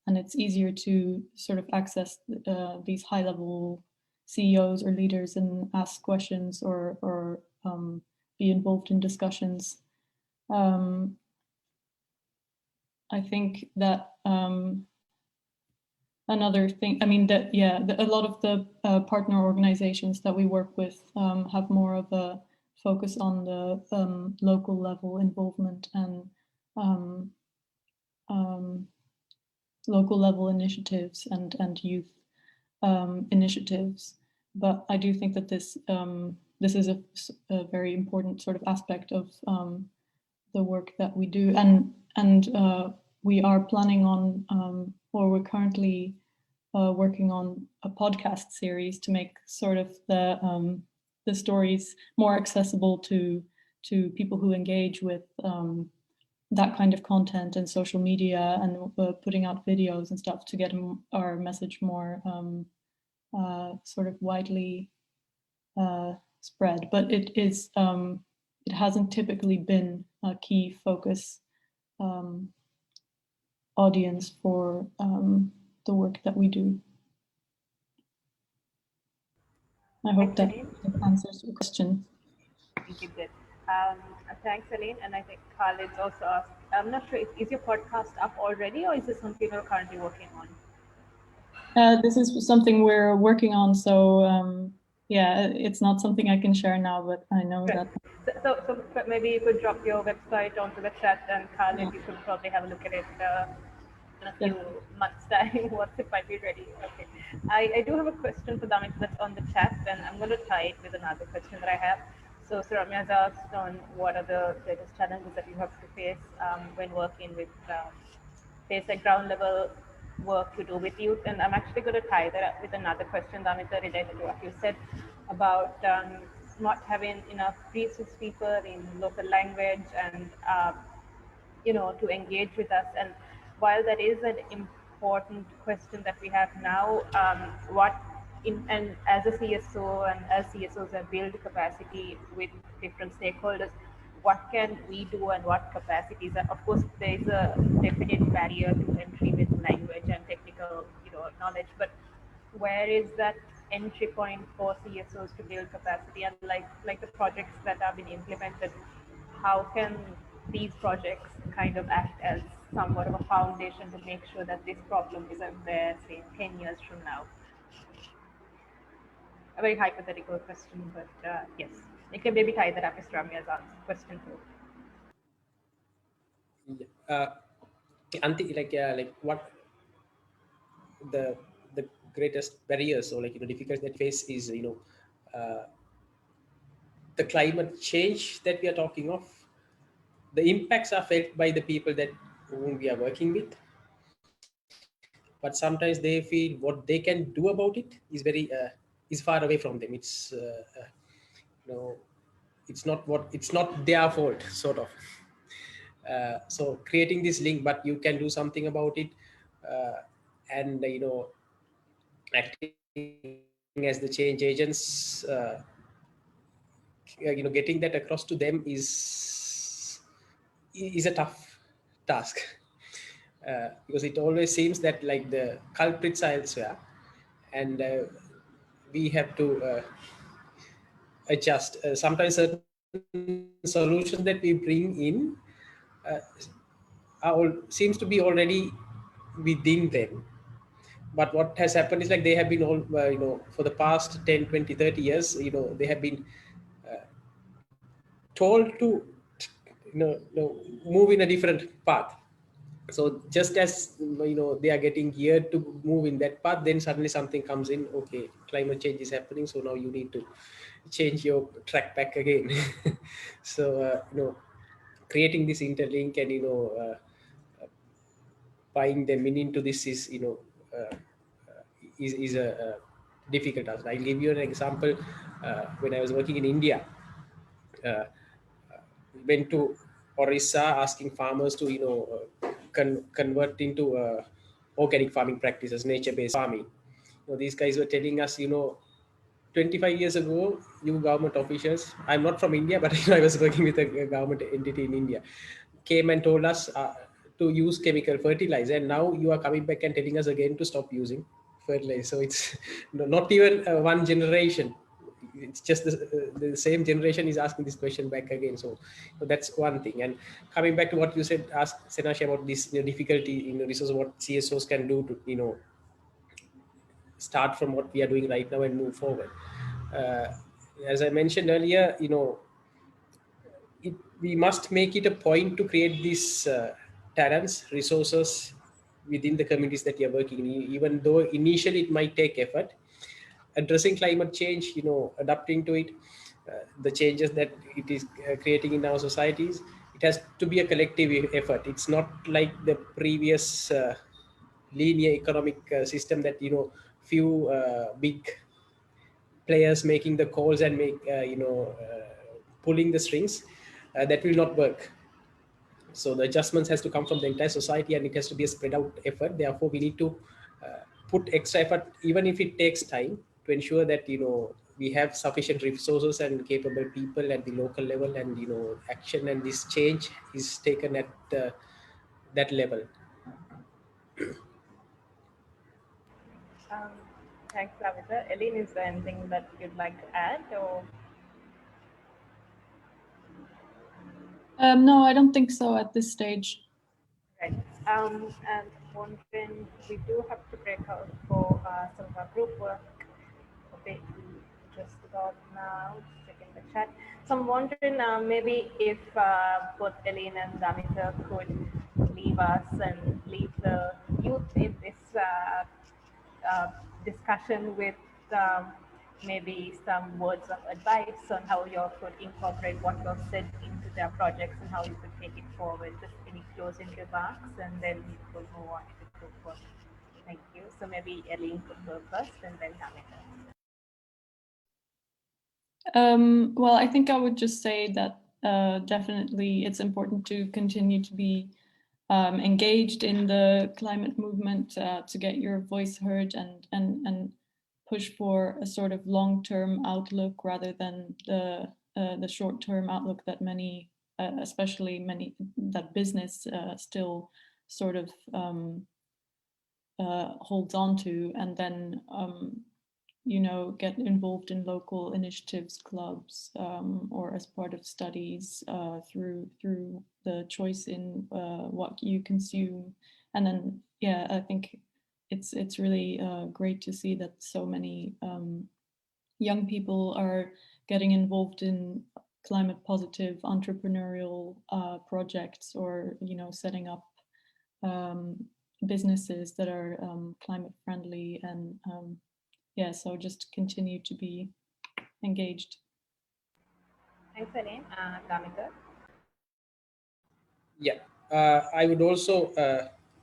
and it's easier to sort of access these high-level CEOs or leaders and ask questions or be involved in discussions. I think that another thing, I mean, that, yeah, a lot of the partner organizations that we work with have more of a focus on the local level involvement and local level initiatives and youth initiatives. But I do think that this this is a very important sort of aspect of the work that we do, and we are planning on, or we're currently working on a podcast series to make sort of the stories more accessible to people who engage with that kind of content and social media, and putting out videos and stuff to get our message more sort of widely spread. But it is it hasn't typically been a key focus audience for the work that we do. I hope that answers your question. I think it did. Thanks, Helen. And I think Khalid's also asked, I'm not sure, is your podcast up already, or is this something you're currently working on? This is something we're working on, so yeah, it's not something I can share now, but I know that. So maybe you could drop your website onto the chat, and Khalid, you could probably have a look at it in a few months' time once it might be ready. Okay. I do have a question for Damit that's on the chat, and I'm going to tie it with another question that I have. So Ramya has asked on what are the greatest challenges that you have to face when working with basic ground level work you do with youth. And I'm actually going to tie that up with another question, Damita, related to what you said about not having enough resource people in local language and to engage with us. And while that is an important question that we have now, and as a CSO and as CSOs have built capacity with different stakeholders, what can we do and what capacities? Of course, there is a definite barrier to entry with language and technical knowledge, but where is that entry point for CSOs to build capacity? And like the projects that have been implemented, how can these projects kind of act as somewhat of a foundation to make sure that this problem isn't there, say, 10 years from now? A very hypothetical question, but yes, you can maybe tie that up with Ramya's question too. Like what the greatest barriers or difficulties that face is the climate change that we are talking of. The impacts are felt by the people that whom we are working with, but sometimes they feel what they can do about it is very is far away from them. It's it's not their fault, sort of. So creating this link, but you can do something about it, and acting as the change agents, getting that across to them is a tough task, because it always seems that like the culprits are elsewhere, and we have to adjust. Sometimes certain solutions that we bring in seems to be already within them. But what has happened is like they have been all, for the past 10, 20, 30 years, they have been told to, move in a different path. So just as, they are getting geared to move in that path, then suddenly something comes in, okay, climate change is happening. So now you need to change your track back again. So, creating this interlink and, buying them into this is, is a difficult task. I'll give you an example. When I was working in India, we went to Orissa asking farmers to, convert into organic farming practices, nature-based farming. These guys were telling us, 25 years ago, you government officials, I'm not from India, but I was working with a government entity in India, came and told us to use chemical fertilizer, and now you are coming back and telling us again to stop using fertilizer. So it's not even one generation. It's just the same generation is asking this question back again. So that's one thing. And coming back to what you said, ask Senash about this difficulty in resource, what CSOs can do to start from what we are doing right now and move forward. As I mentioned earlier, we must make it a point to create these talents, resources within the communities that you are working in, even though initially it might take effort. Addressing climate change, adapting to it, the changes that it is creating in our societies, it has to be a collective effort. It's not like the previous linear economic system that few big players making the calls and pulling the strings. That will not work. So the adjustments has to come from the entire society, and it has to be a spread out effort. Therefore, we need to put extra effort, even if it takes time, to ensure that we have sufficient resources and capable people at the local level, and action and this change is taken at that level. Thanks, Lavita. Helen, is there anything that you'd like to add? Or No, I don't think so at this stage. right. And wondering, we do have to break out for some of our group work a bit just about now, checking the chat. So I'm wondering maybe if both Helen and Damita could leave us and leave the youth in this discussion with maybe some words of advice on how you could incorporate what you've said into their projects and how you could take it forward. Just any closing remarks, and then we will move on to the group work. Thank you. So maybe Helen could go first, and then Damita. Well, I think I would just say that definitely it's important to continue to be engaged in the climate movement, to get your voice heard and push for a sort of long-term outlook rather than the short-term outlook that many, especially many, that business still sort of holds on to, and then get involved in local initiatives, clubs, or as part of studies through the choice in what you consume. And then, yeah, I think it's really great to see that so many young people are getting involved in climate positive entrepreneurial projects, or setting up businesses that are climate friendly, and yeah, so just continue to be engaged. Thanks, Helen. Damita? Yeah, I would also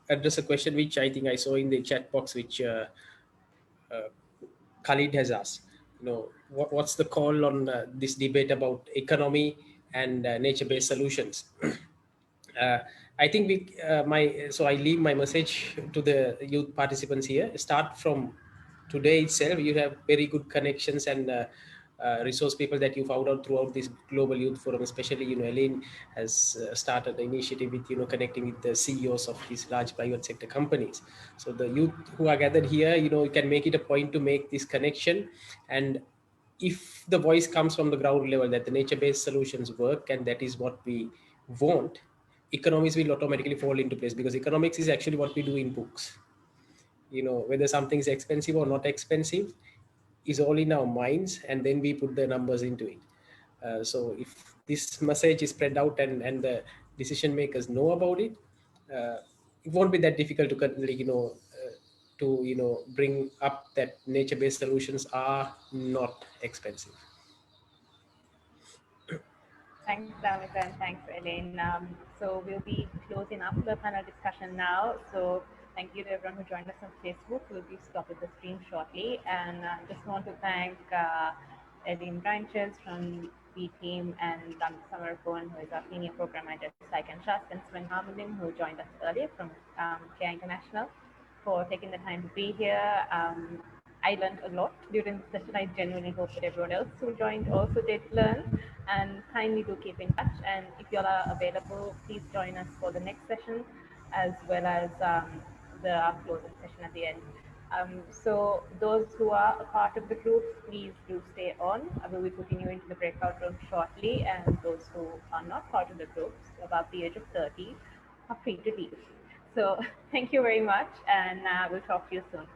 address a question which I think I saw in the chat box, which Khalid has asked. What's the call on this debate about economy and nature-based solutions? I think so I leave my message to the youth participants here. Start from today itself. You have very good connections and resource people that you found out throughout this global youth forum. Especially, Helen has started the initiative with connecting with the CEOs of these large private sector companies. So the youth who are gathered here, you can make it a point to make this connection. And if the voice comes from the ground level that the nature-based solutions work, and that is what we want, economics will automatically fall into place, because economics is actually what we do in books. Whether something is expensive or not expensive is all in our minds, and then we put the numbers into it. So if this message is spread out and the decision makers know about it, it won't be that difficult to bring up that nature-based solutions are not expensive. Thanks, Damita, and thanks, Helen. So we'll be closing up the panel discussion now. So thank you to everyone who joined us on Facebook. We'll be stopping the stream shortly. And just want to thank Helen Branches from B Team, and Damita Samarapon, who is our Senior Program Manager at SLYCAN Trust, and Sven Harmondin, who joined us earlier from Care International, for taking the time to be here. I learned a lot during the session. I genuinely hope that everyone else who joined also did learn, and kindly do keep in touch. And if you all are available, please join us for the next session, as well as the closing session at the end. So those who are a part of the groups, please do stay on. I will be putting you into the breakout room shortly, and those who are not part of the groups, above the age of 30, are free to leave. So thank you very much, and we'll talk to you soon.